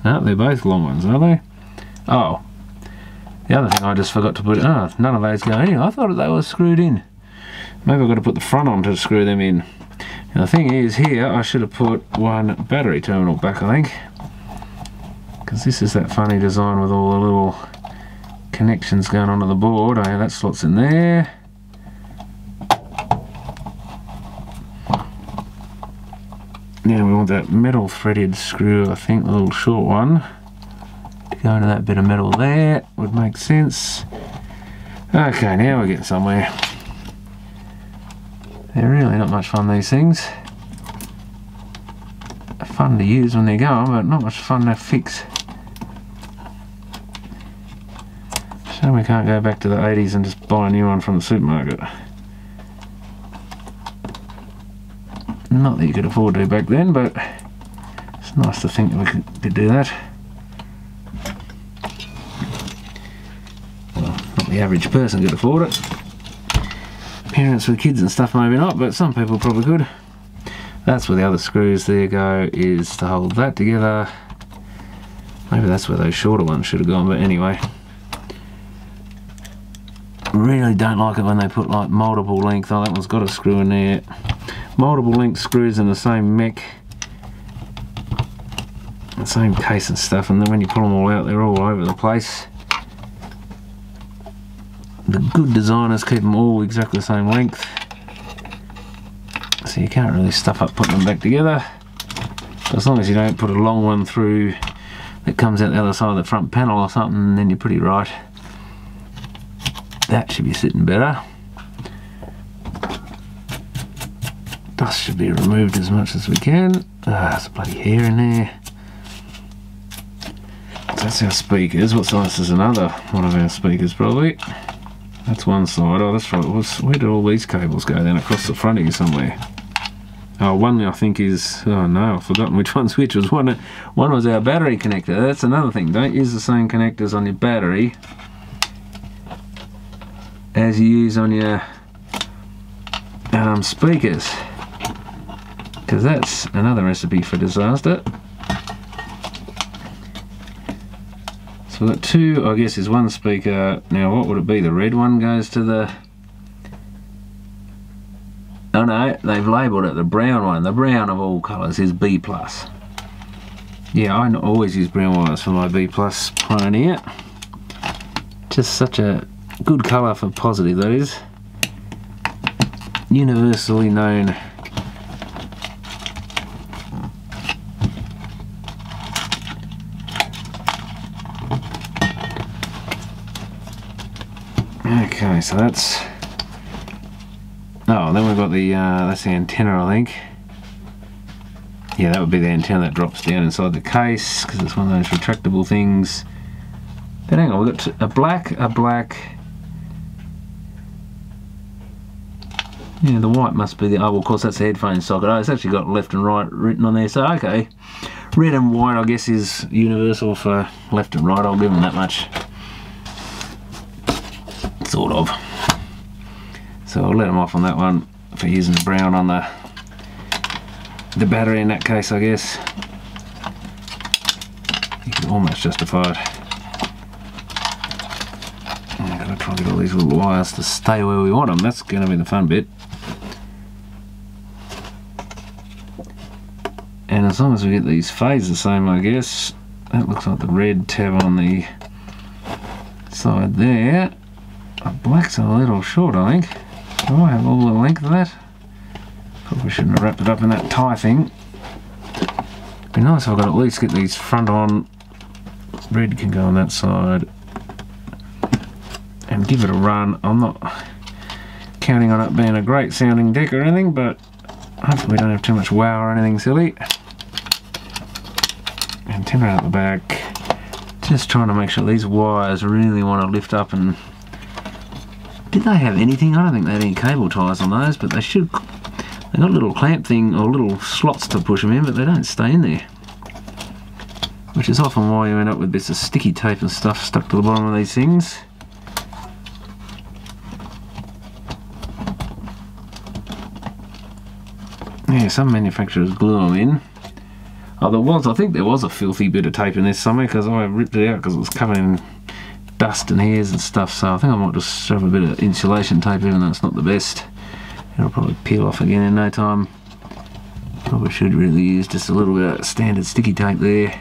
No, they're both long ones, are they? Oh, the other thing I just forgot to put. Oh, none of those go in. I thought they were screwed in. Maybe I've got to put the front on to screw them in. Now the thing is, here I should have put one battery terminal back, I think, because this is that funny design with all the little connections going onto the board. Oh yeah, that slots in there. Now we want that metal threaded screw, I think, the little short one, to go into that bit of metal there. Would make sense. Okay, now we're getting somewhere. They're really not much fun, these things. Fun to use when they're going, but not much fun to fix. So we can't go back to the 80s and just buy a new one from the supermarket. Not that you could afford to back then, but it's nice to think that we could do that. Well, not the average person could afford it. Parents with kids and stuff maybe not, but some people probably could. That's where the other screws there go, is to hold that together. Maybe that's where those shorter ones should have gone, but anyway. Really don't like it when they put like multiple length. Oh, that one's got a screw in there. Multiple length screws in the same mech, the same case and stuff, and then when you pull them all out, they're all over the place. The good designers keep them all exactly the same length, so you can't really stuff up putting them back together. As long as you don't put a long one through that comes out the other side of the front panel or something, then you're pretty right. That should be sitting better. Dust should be removed as much as we can. Ah, there's a bloody hair in there. So that's our speakers. What's nice is another one of our speakers probably. That's one side. Oh, that's right. Where did all these cables go then? Across the front here somewhere. Oh, one I think is... Oh no, I've forgotten which one's which. One was our battery connector. That's another thing. Don't use the same connectors on your battery as you use on your speakers, because that's another recipe for disaster. So we've got two, I guess is one speaker. Now what would it be? The red one goes to the... Oh no, they've labelled it the brown one. The brown of all colours is B+. Yeah, I always use brown wires for my B+ Pioneer. Just such a good colour for positive, that is. Universally known. Okay, so that's... Oh, then we've got the, that's the antenna, I think. Yeah, that would be the antenna that drops down inside the case, because it's one of those retractable things. But hang on, we've got a black... Yeah, the white must be the... Oh, well, of course, that's the headphone socket. Oh, it's actually got left and right written on there, so okay. Red and white, I guess, is universal for left and right. I'll give them that much. Sort of. So I'll let them off on that one for using the brown on the battery in that case, I guess. You can almost justify it. I've got to try and get all these little wires to stay where we want them. That's going to be the fun bit. And as long as we get these fades the same, I guess. That looks like the red tab on the side there. The black's a little short, I think. Do I have all the length of that? Probably shouldn't have wrapped it up in that tie thing. Be nice if I could at least get these front on. Red can go on that side. And give it a run. I'm not counting on it being a great sounding deck or anything, but hopefully we don't have too much wow or anything silly. Antenna out the back. Just trying to make sure these wires really want to lift up and... Did they have anything? I don't think they had any cable ties on those, but they should. They got a little clamp thing or little slots to push them in, but they don't stay in there. Which is often why you end up with bits of sticky tape and stuff stuck to the bottom of these things. Yeah, some manufacturers glue them in. Oh, I think there was a filthy bit of tape in this somewhere, because I ripped it out because it was covered in dust and hairs and stuff, so I think I might just shove a bit of insulation tape, even though it's not the best. It'll probably peel off again in no time. Probably should really use just a little bit of standard sticky tape there,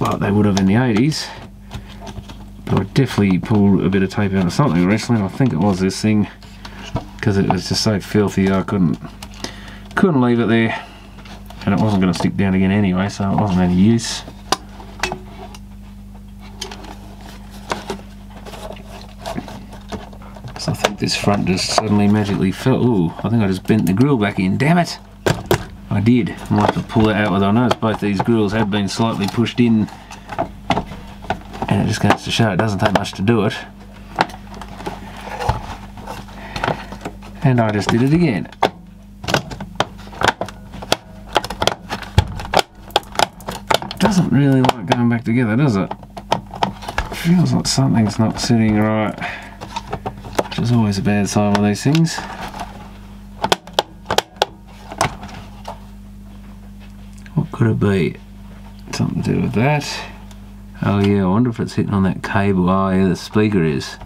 like they would have in the 80s. But I definitely pulled a bit of tape out of something recently. I think it was this thing, because it was just so filthy I couldn't leave it there, and it wasn't going to stick down again anyway, so it wasn't any use. So I think this front just suddenly magically fell. Ooh, I think I just bent the grill back in. Damn it! I did. I might have to pull that out with. I noticed both these grills have been slightly pushed in, and it just goes to show it doesn't take much to do it. And I just did it again. Doesn't really like going back together, does it? Feels like something's not sitting right, which is always a bad sign with these things. What could it be? Something to do with that. Oh yeah, I wonder if it's hitting on that cable. Oh yeah, the speaker is.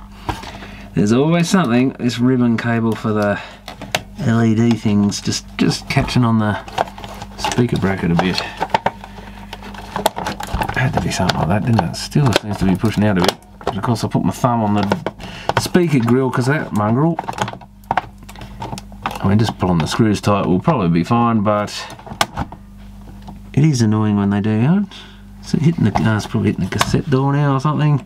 There's always something. This ribbon cable for the LED things just catching on the speaker bracket a bit. Had to be something like that, didn't it? Still seems to be pushing out a bit. And of course I put my thumb on the speaker grill because that mongrel. I mean, just pulling the screws tight will probably be fine, but It is annoying when they do that. So hitting the, it's probably hitting the cassette door now or something.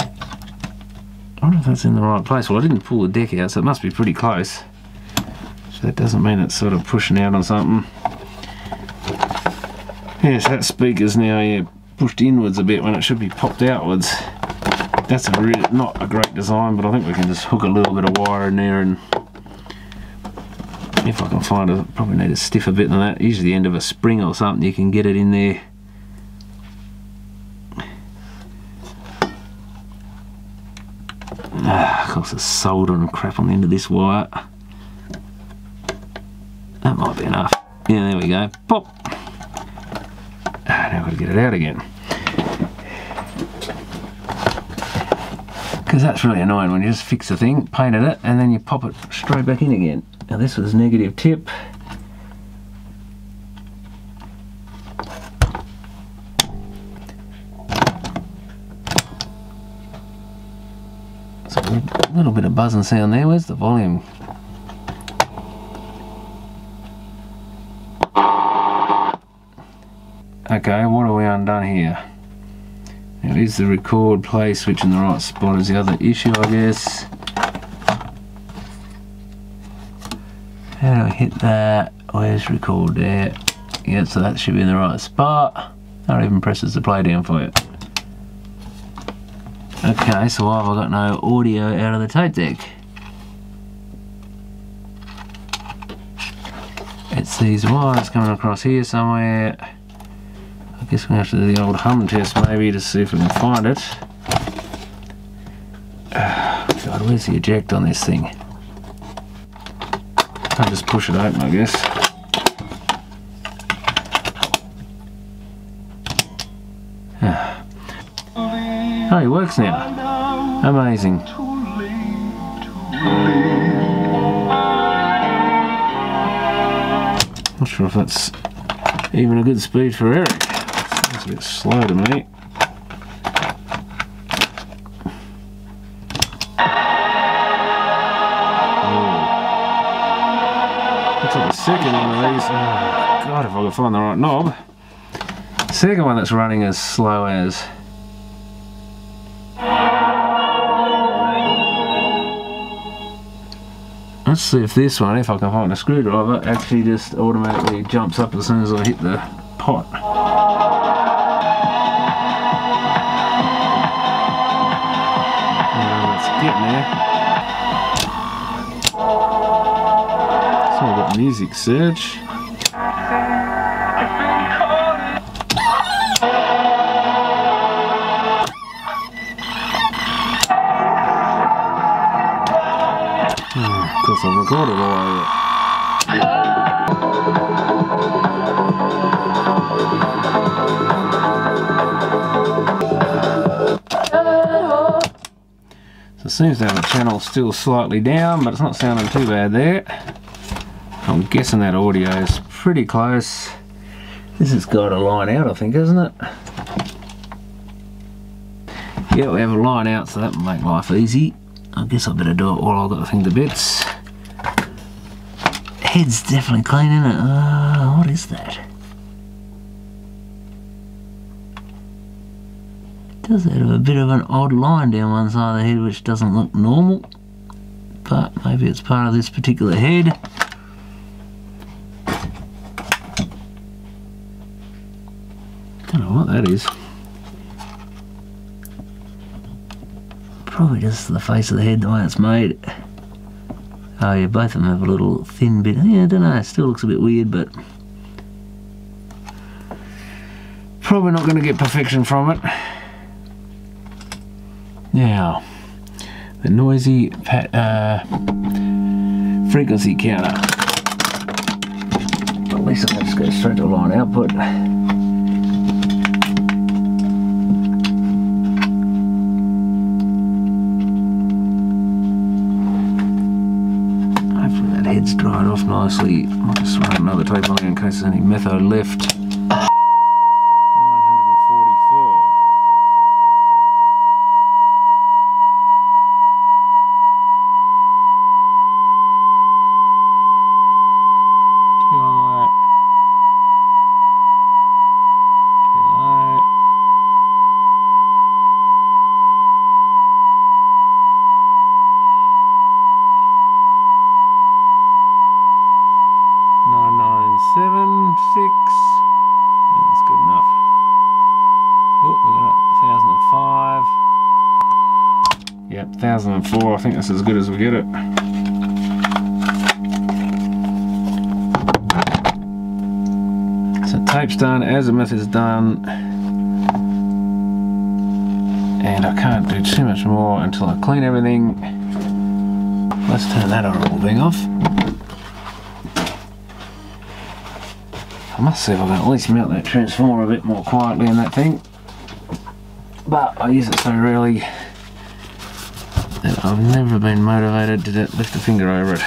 I wonder if that's in the right place. Well, I didn't pull the deck out, so it must be pretty close. So that doesn't mean it's sort of pushing out on something. Yes, that speaker's now, yeah, pushed inwards a bit when it should be popped outwards. That's a really, not a great design, but I think we can just hook a little bit of wire in there, and if I can find it, probably need to stiff a bit than that. Usually the end of a spring or something, you can get it in there. Of course there's solder and crap on the end of this wire. That might be enough. Yeah, there we go. Pop! Now I've got to get it out again. Because that's really annoying when you just fix the thing, painted it, and then you pop it straight back in again. Now this was negative tip. So a little bit of buzzing sound there. Where's the volume? Okay, what have we undone here? Now is the record play switch in the right spot is the other issue, I guess. How do I hit that? Where's record there? Yeah, so that should be in the right spot. That even presses the play down for you. Okay, so why have I got no audio out of the tape deck? It's these wires coming across here somewhere. I guess we're going to have to do the old hum test maybe to see if we can find it. God, where's the eject on this thing? I'll just push it open, I guess. Oh, it works now. Amazing. Not sure if that's even a good speed for Eric. It's a bit slow to me. Looks like the second one of these. Oh, God, if I can find the right knob. Second one that's running as slow as. Let's see if this one, if I can find a screwdriver, actually just automatically jumps up as soon as I hit the pot. It's getting there. So I've got music search. Of course I've recorded all over it. So it seems to have the channel still slightly down, but it's not sounding too bad there. I'm guessing that audio is pretty close. This has got a line out, I think, hasn't it? Yeah, we have a line out, so that will make life easy. I guess I better do it while I've got the thing to bits. Head's definitely clean, isn't it? What is that? Does have a bit of an odd line down one side of the head which doesn't look normal, but maybe it's part of this particular head. Don't know what that is. Probably just the face of the head, the way it's made. Oh yeah, both of them have a little thin bit. Yeah, I don't know, it still looks a bit weird, but probably not going to get perfection from it. Now, the noisy frequency counter. At least I'll just go straight to line output. Hopefully that head's dried off nicely. I'll just run another tape on it in case there's any method left. 1004, I think that's as good as we get it. So tape's done, azimuth is done, and I can't do too much more until I clean everything. Let's turn that horrible thing off. I must see if I can at least mount that transformer a bit more quietly in that thing, but I use it so rarely that I've never been motivated to lift a finger over it.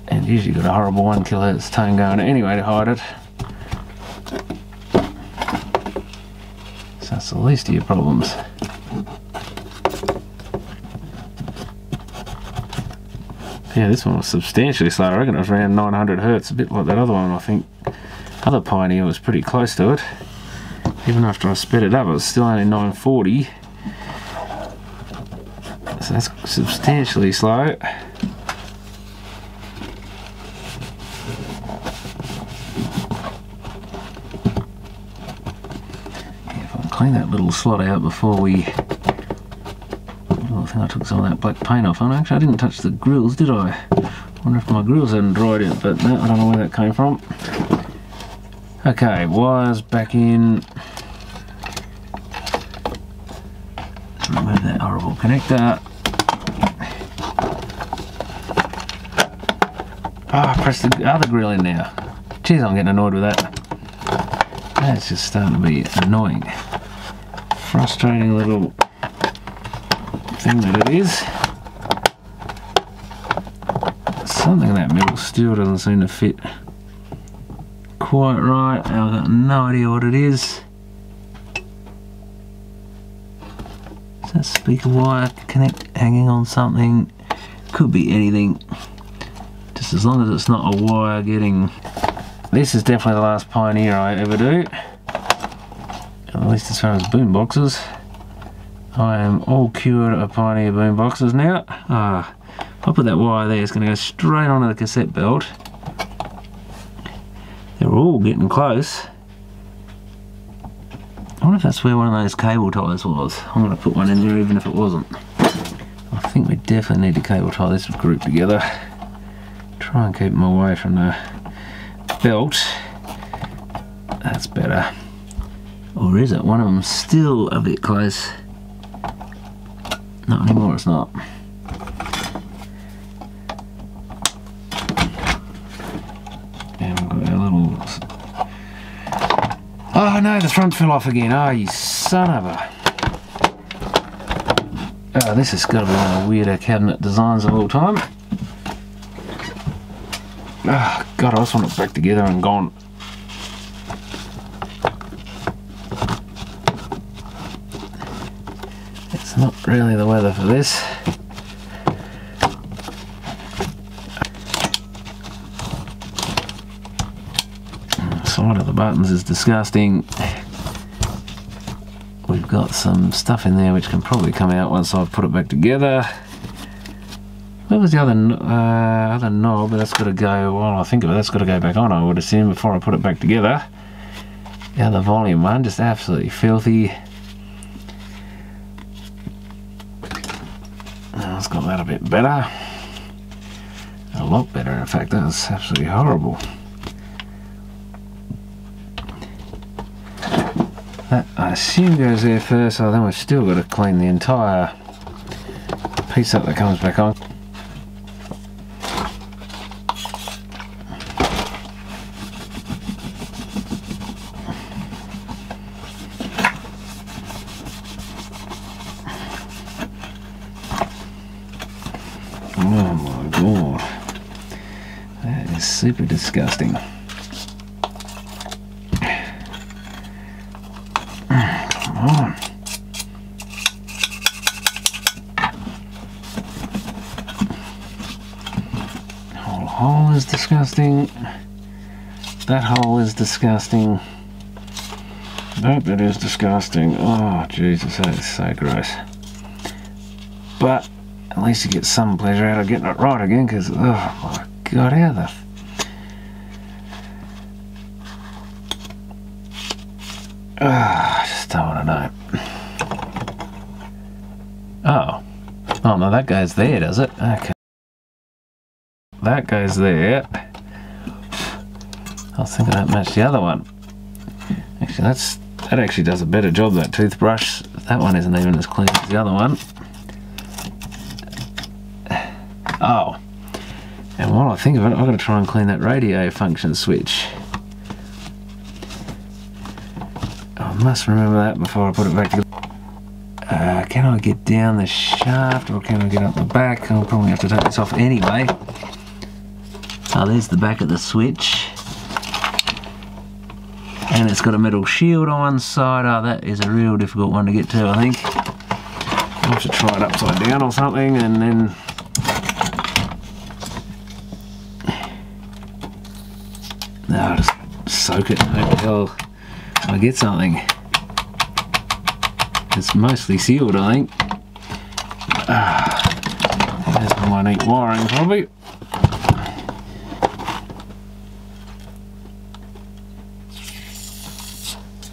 And usually got a horrible 1 kHz tone going anyway to hide it. So that's the least of your problems. Yeah, this one was substantially slow. I reckon it was around 900 Hz, a bit like that other one. I think other Pioneer was pretty close to it. Even after I sped it up, it was still only 940. So that's substantially slow. If I can clean that little slot out before we... I think I took some of that black paint off. And actually I didn't touch the grills, did I? Wonder if my grills hadn't dried yet, but no, I don't know where that came from. Okay, wires back in. Remove that horrible connector. Ah, press the other grill in now. Jeez, I'm getting annoyed with that. That's just starting to be annoying. Frustrating little thing that it is. Something in that middle still doesn't seem to fit quite right. I've got no idea what it is. Is that speaker wire hanging on something? Could be anything. Just as long as it's not a wire getting... This is definitely the last Pioneer I ever do. At least as far as boomboxes. I am all cured of Pioneer boomboxes now. If I put that wire there, it's going to go straight onto the cassette belt. They're all getting close. I wonder if that's where one of those cable ties was. I'm going to put one in there even if it wasn't. I think we definitely need to cable tie this group together. Try and keep them away from the belt. That's better. Or is it? One of them's still a bit close. Not anymore, it's not. And we've got our little... Oh no, the front fell off again. Oh, you son of a... Oh, this has got to be one of the weirder cabinet designs of all time. Oh god, I just want it back together and gone. It's not really the weather for this. The side of the buttons is disgusting. We've got some stuff in there which can probably come out once I've put it back together. Where was the other knob? That's got to go, well I think of it, that's got to go back on, I would assume, before I put it back together. The other volume one, just absolutely filthy. Let's got that a bit better. A lot better, in fact. That was absolutely horrible. That I assume goes there first, so then we've still got to clean the entire piece up that comes back on. Oh my god, that is super disgusting. Come on. Whole hole is disgusting. That hole is disgusting. That is disgusting. Oh Jesus, that is so gross. But at least you get some pleasure out of getting it right again, because, oh my god, how the... Just don't want to know. Oh. Oh no, that goes there, does it? Okay. That goes there. I was thinking that matched the other one. Actually, that actually does a better job, that toothbrush. That one isn't even as clean as the other one. Oh. And while I think of it, I've got to try and clean that radio function switch. I must remember that before I put it back together. Can I get down the shaft or can I get up the back? I'll probably have to take this off anyway. Oh, there's the back of the switch. And it's got a metal shield on one side. Oh, that is a real difficult one to get to, I think. I'll have to try it upside down or something and then... No, I'll just soak it. Hope I get something. It's mostly sealed, I think. There's my neat wiring, probably.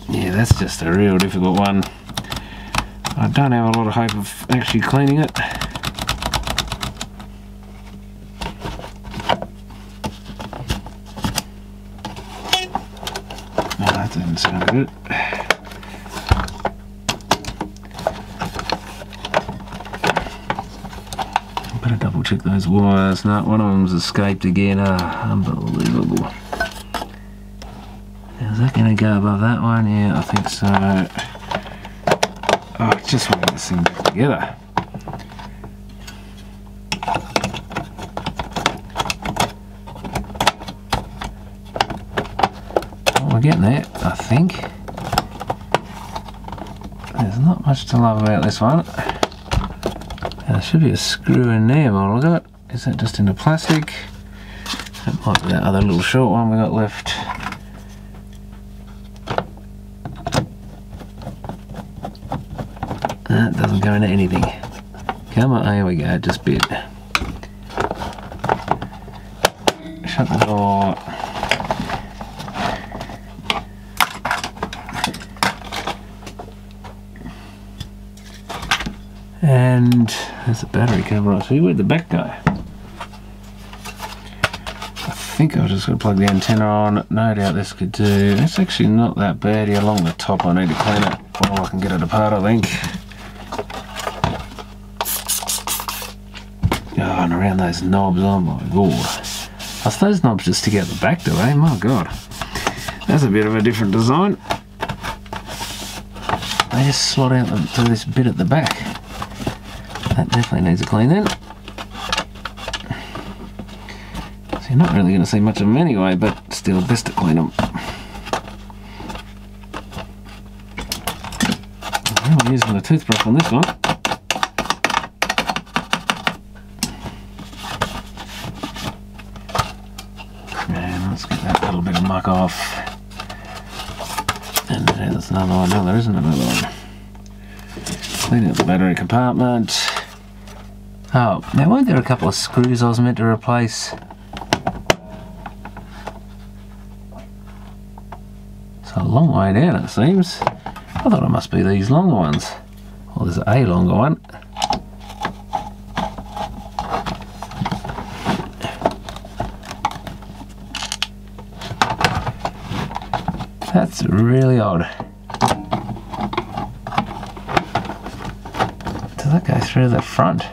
Yeah, that's just a real difficult one. I don't have a lot of hope of actually cleaning it. No, that doesn't sound good. Better double check those wires. No, one of them's escaped again. Unbelievable. Is that going to go above that one? Yeah, I think so. Oh, I just want to get this thing back together. Oh, we're getting there, I think. There's not much to love about this one. There should be a screw in there by the look of it. Is that just into plastic? That might be that other little short one we got left. That doesn't go into anything. Come on, here we go, just bit. Shut the door. And there's the battery cover. I see. Where'd the back go? I think I've just got to plug the antenna on. No doubt this could do. It's actually not that bad here. Along the top I need to clean it while I can get it apart, I think. Oh, and around those knobs, oh my god. I suppose those knobs just stick out the back, do they? My god. That's a bit of a different design. They just slot out to this bit at the back. That definitely needs a clean then. So you're not really going to see much of them anyway, but still best to clean them. I'm using a toothbrush on this one. And let's get that little bit of muck off. And there's another one. No, there isn't another one. Clean out the battery compartment. Oh, now weren't there a couple of screws I was meant to replace? It's a long way down, it seems. I thought it must be these longer ones. Well, there's a longer one. That's really odd. Does that go through the front?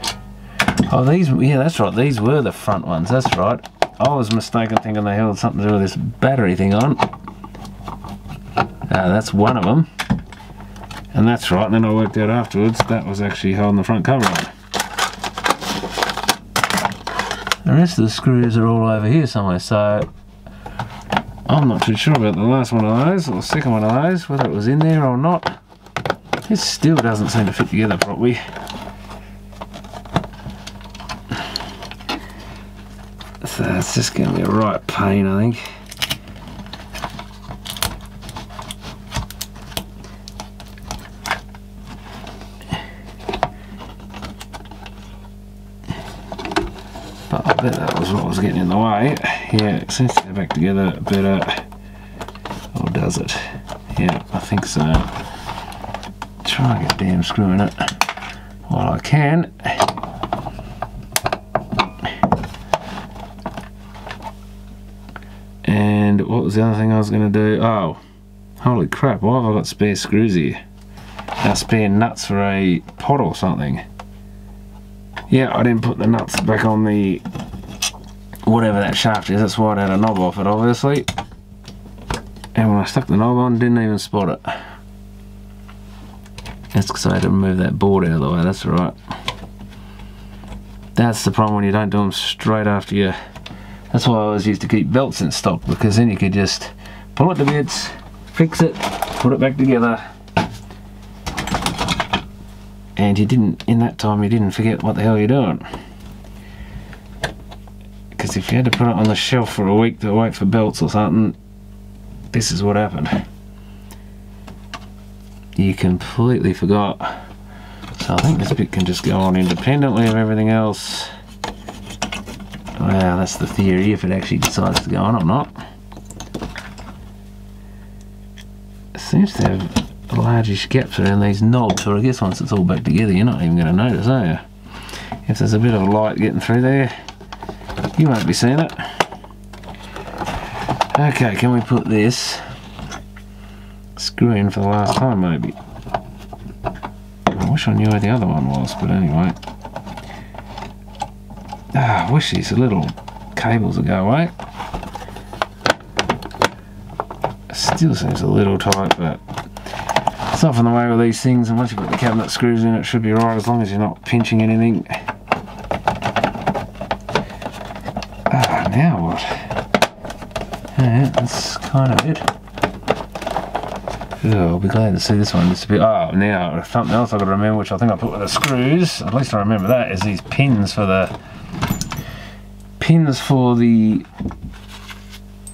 Oh, these, yeah, that's right, these were the front ones, that's right. I was mistaken thinking they held something to do with this battery thing on. That's one of them. And that's right, and then I worked out afterwards that was actually holding the front cover on. The rest of the screws are all over here somewhere, so I'm not too sure about the last one of those, or the second one of those, whether it was in there or not. It still doesn't seem to fit together properly. So it's just going to be a right pain, I think. But I bet that was what was getting in the way. Yeah, it seems to go back together better. Or does it? Yeah, I think so. try and get a damn screw in it while I can. And what was the other thing I was going to do? Oh, holy crap, why have I got spare screws here? Spare nuts for a pot or something. Yeah, I didn't put the nuts back on the whatever that shaft is. That's why I had a knob off it, obviously. And when I stuck the knob on, didn't even spot it. That's because I had to remove that board out of the way. That's right. That's the problem when you don't do them straight after you. That's why I always used to keep belts in stock, because then you could just pull it to bits, fix it, put it back together, and you didn't, in that time, you didn't forget what the hell you're doing. Because if you had to put it on the shelf for a week to wait for belts or something, this is what happened. You completely forgot. So I think this bit can just go on independently of everything else. Well, that's the theory, if it actually decides to go on or not. It seems to have largish gaps around these knobs, or I guess once it's all back together you're not even going to notice, are you? If there's a bit of light getting through there, you won't be seeing it. Okay, can we put this screw in for the last time maybe? I wish I knew where the other one was, but anyway. I wish these little cables would go away. It still seems a little tight, but it's often the way with these things, and once you've got the cabinet screws in it should be right, as long as you're not pinching anything. Now what? Yeah, that's kind of it. Oh, I'll be glad to see this one just a bit. Oh, now something else I've got to remember, which I think I put with the screws, at least I remember that, is these pins for the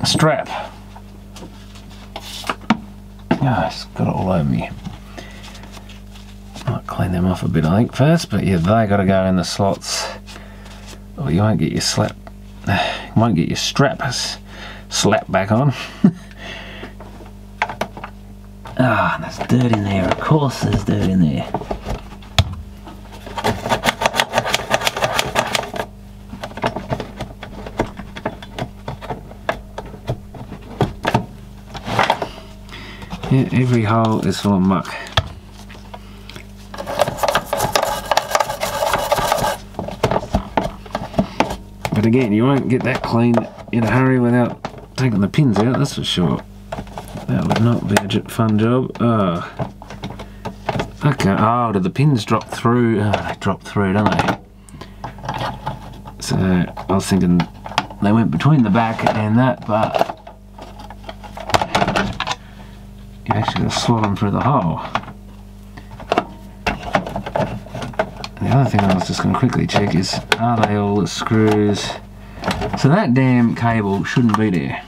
strap. Ah, it's got it all over me. Might clean them off a bit, I think, first, but yeah, they got to go in the slots, or you won't get your strap slap back on. Ah, there's dirt in there. Of course, there's dirt in there. Yeah, every hole is full of muck. But again, you won't get that clean in a hurry without taking the pins out, that's for sure. That would not be a fun job. Okay, oh, did the pins drop through? Oh, they drop through, don't they? So, I was thinking they went between the back and that, but you actually got to slot them through the hole. The other thing I was just going to quickly check is, are they all the screws? So that damn cable shouldn't be there.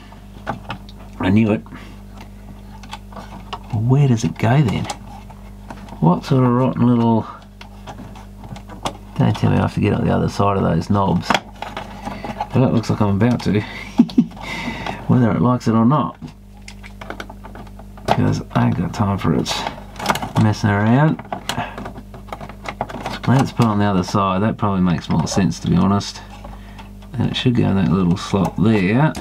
I knew it. Where does it go then? What sort of rotten little... Don't tell me I have to get on the other side of those knobs. Well, that looks like I'm about to. Whether it likes it or not. Because I ain't got time for it messing around. Let's put on the other side. That probably makes more sense, to be honest. And it should go in that little slot there.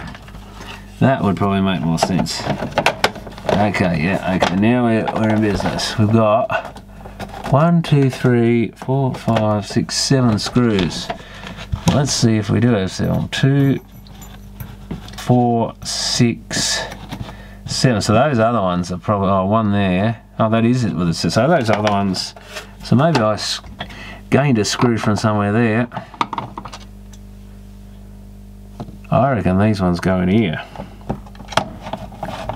That would probably make more sense. Okay, yeah, okay, now we're in business. We've got 1, 2, 3, 4, 5, 6, 7 screws. Let's see if we do have 7. 2, 4, 6, 7. So those other ones are probably, oh, one there. Oh, that is it with it. So those other ones, so maybe I gained a screw from somewhere there. I reckon these ones go in here.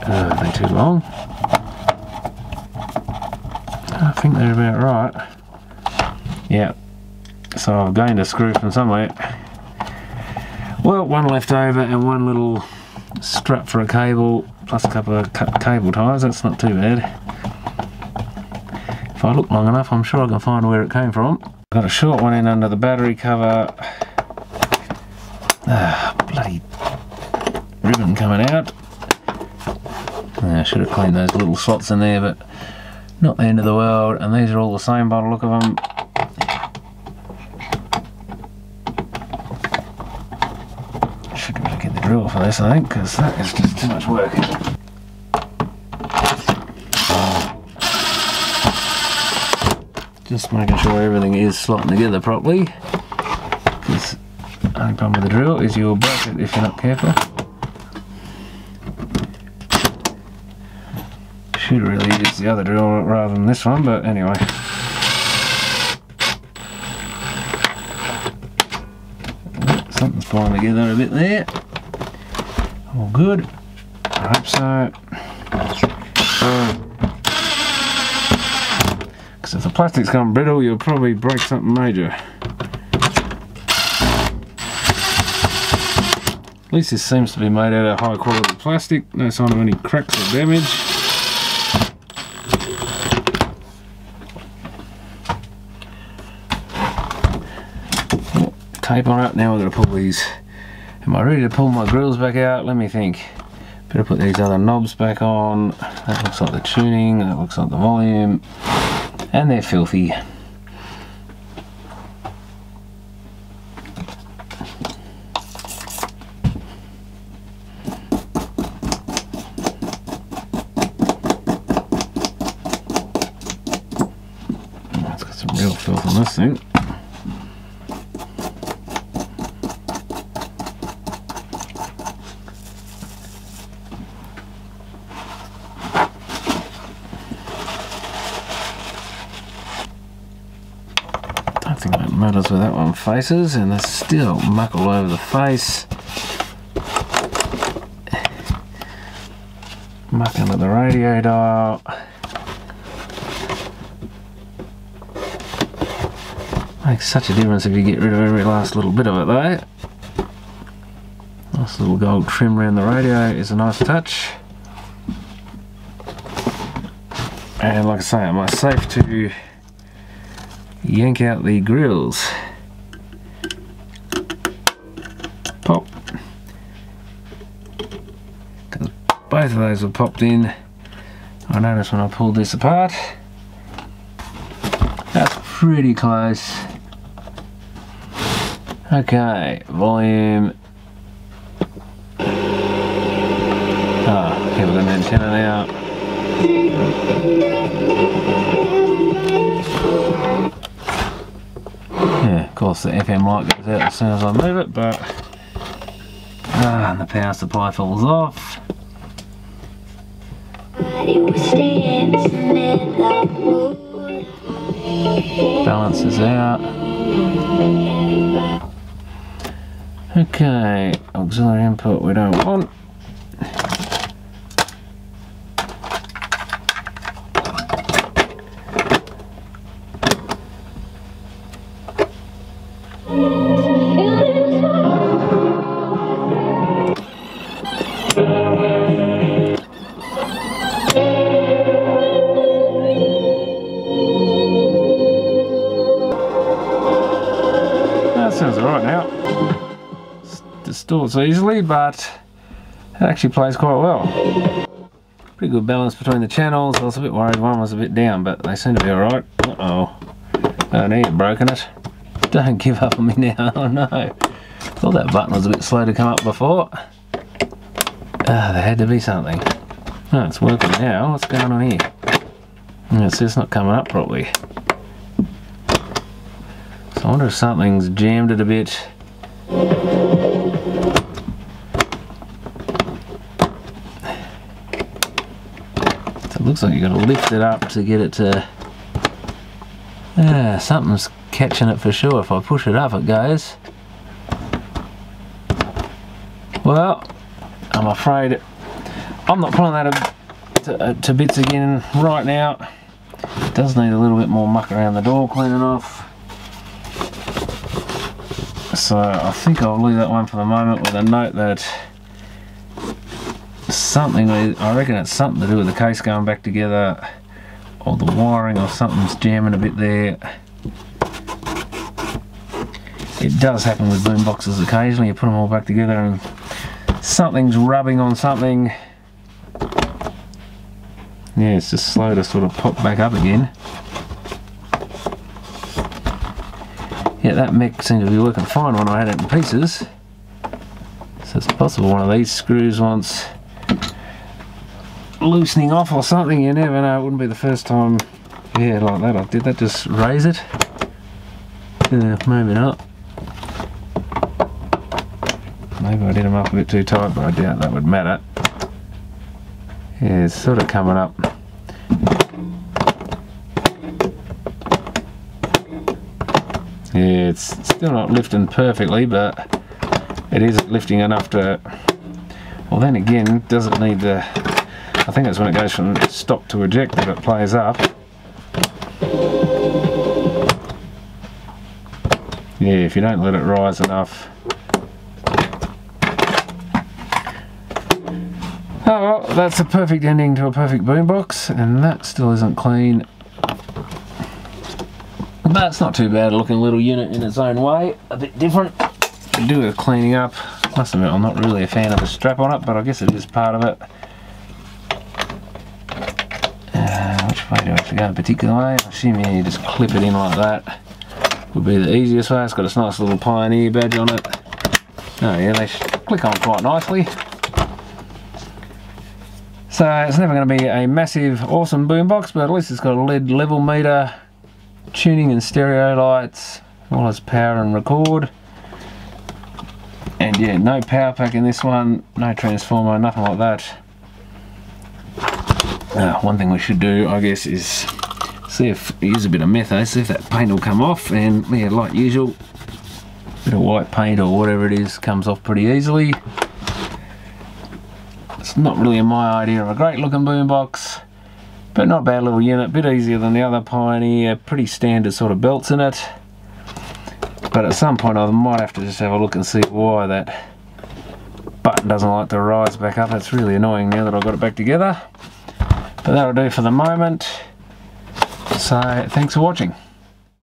Are they too long? I think they're about right. Yeah. So I've gained a screw from somewhere. Well, one left over and one little strap for a cable, plus a couple of cable ties. That's not too bad. If I look long enough, I'm sure I can find where it came from. Got a short one in under the battery cover. Ah, bloody ribbon coming out. I should have cleaned those little slots in there, but Not the end of the world, and these are all the same by the look of them. Should really get the drill for this, I think, because that is just too much work. Just making sure everything is slotting together properly, because the only problem with the drill is you'll break it if you're not careful. Should really use the other drill rather than this one, but anyway. Something's falling together a bit there. All good. I hope so. Because if the plastic's gone brittle, you'll probably break something major. At least this seems to be made out of high quality plastic. No sign of any cracks or damage. Tape on it. Now we're going to pull these. Am I ready to pull my grills back out? Let me think. Better put these other knobs back on. That looks like the tuning, that looks like the volume, and they're filthy. It's got some real filth on this thing. I think that matters where that one faces, and there's still muck all over the face. Muck under the radio dial. Makes such a difference if you get rid of every last little bit of it though. Nice little gold trim around the radio is a nice touch. And like I say, am I safe to yank out the grills? Pop. Because both of those were popped in. I noticed when I pulled this apart. That's pretty close. Okay, volume. Ah, here we've got an antenna now. Yeah, of course the FM light goes out as soon as I move it, but and the power supply falls off. Balance is out. Okay, auxiliary input we don't want. Sounds alright now. Distorts easily, but it actually plays quite well. Pretty good balance between the channels. I was a bit worried one was a bit down, but they seem to be alright. Uh-oh. Oh, now you've broken it. Don't give up on me now. Oh no. Thought that button was a bit slow to come up before. Ah, there had to be something. Oh, it's working now. What's going on here? It's just not coming up properly. So I wonder if something's jammed it a bit. So it looks like you've got to lift it up to get it to... something's catching it for sure. If I push it up it goes. Well, I'm afraid I'm not pulling that to bits again right now. It does need a little bit more muck around the door cleaning off. So I think I'll leave that one for the moment with a note that something, I reckon it's something to do with the case going back together, or the wiring, or something's jamming a bit there. It does happen with boomboxes occasionally. You put them all back together and something's rubbing on something. Yeah, it's just slow to sort of pop back up again. Yeah, that mech seemed to be working fine when I had it in pieces. So it's possible one of these screws wants loosening off or something. You never know. It wouldn't be the first time, yeah, like that I did that. Just raise it. Maybe not. Maybe I did them up a bit too tight, but I doubt that would matter. Yeah, it's sort of coming up. Yeah, it's still not lifting perfectly, but it is lifting enough to... Well, then again, does it need the... I think it's when it goes from stop to eject that it plays up. Yeah, if you don't let it rise enough. Oh well, that's a perfect ending to a perfect boombox, and that still isn't clean. But it's not too bad looking little unit in its own way. A bit different. Could do with cleaning up. Must admit, I'm not really a fan of the strap on it, but I guess it is part of it. Which way do I have to go in particular way? I assume you just clip it in like that. Would be the easiest way. It's got this nice little Pioneer badge on it. Oh yeah, they click on quite nicely. So it's never going to be a massive, awesome boombox, but at least it's got a LED level meter, tuning and stereo lights, as well as power and record. And yeah, no power pack in this one, no transformer, nothing like that. One thing we should do, I guess, is see if use a bit of metho, see if that paint will come off, and yeah, like usual, a bit of white paint or whatever it is comes off pretty easily. It's not really my idea of a great looking boombox, but not a bad little unit, a bit easier than the other Pioneer, pretty standard sort of belts in it. But at some point I might have to just have a look and see why that button doesn't like to rise back up. It's really annoying now that I've got it back together. But that'll do for the moment. So thanks for watching.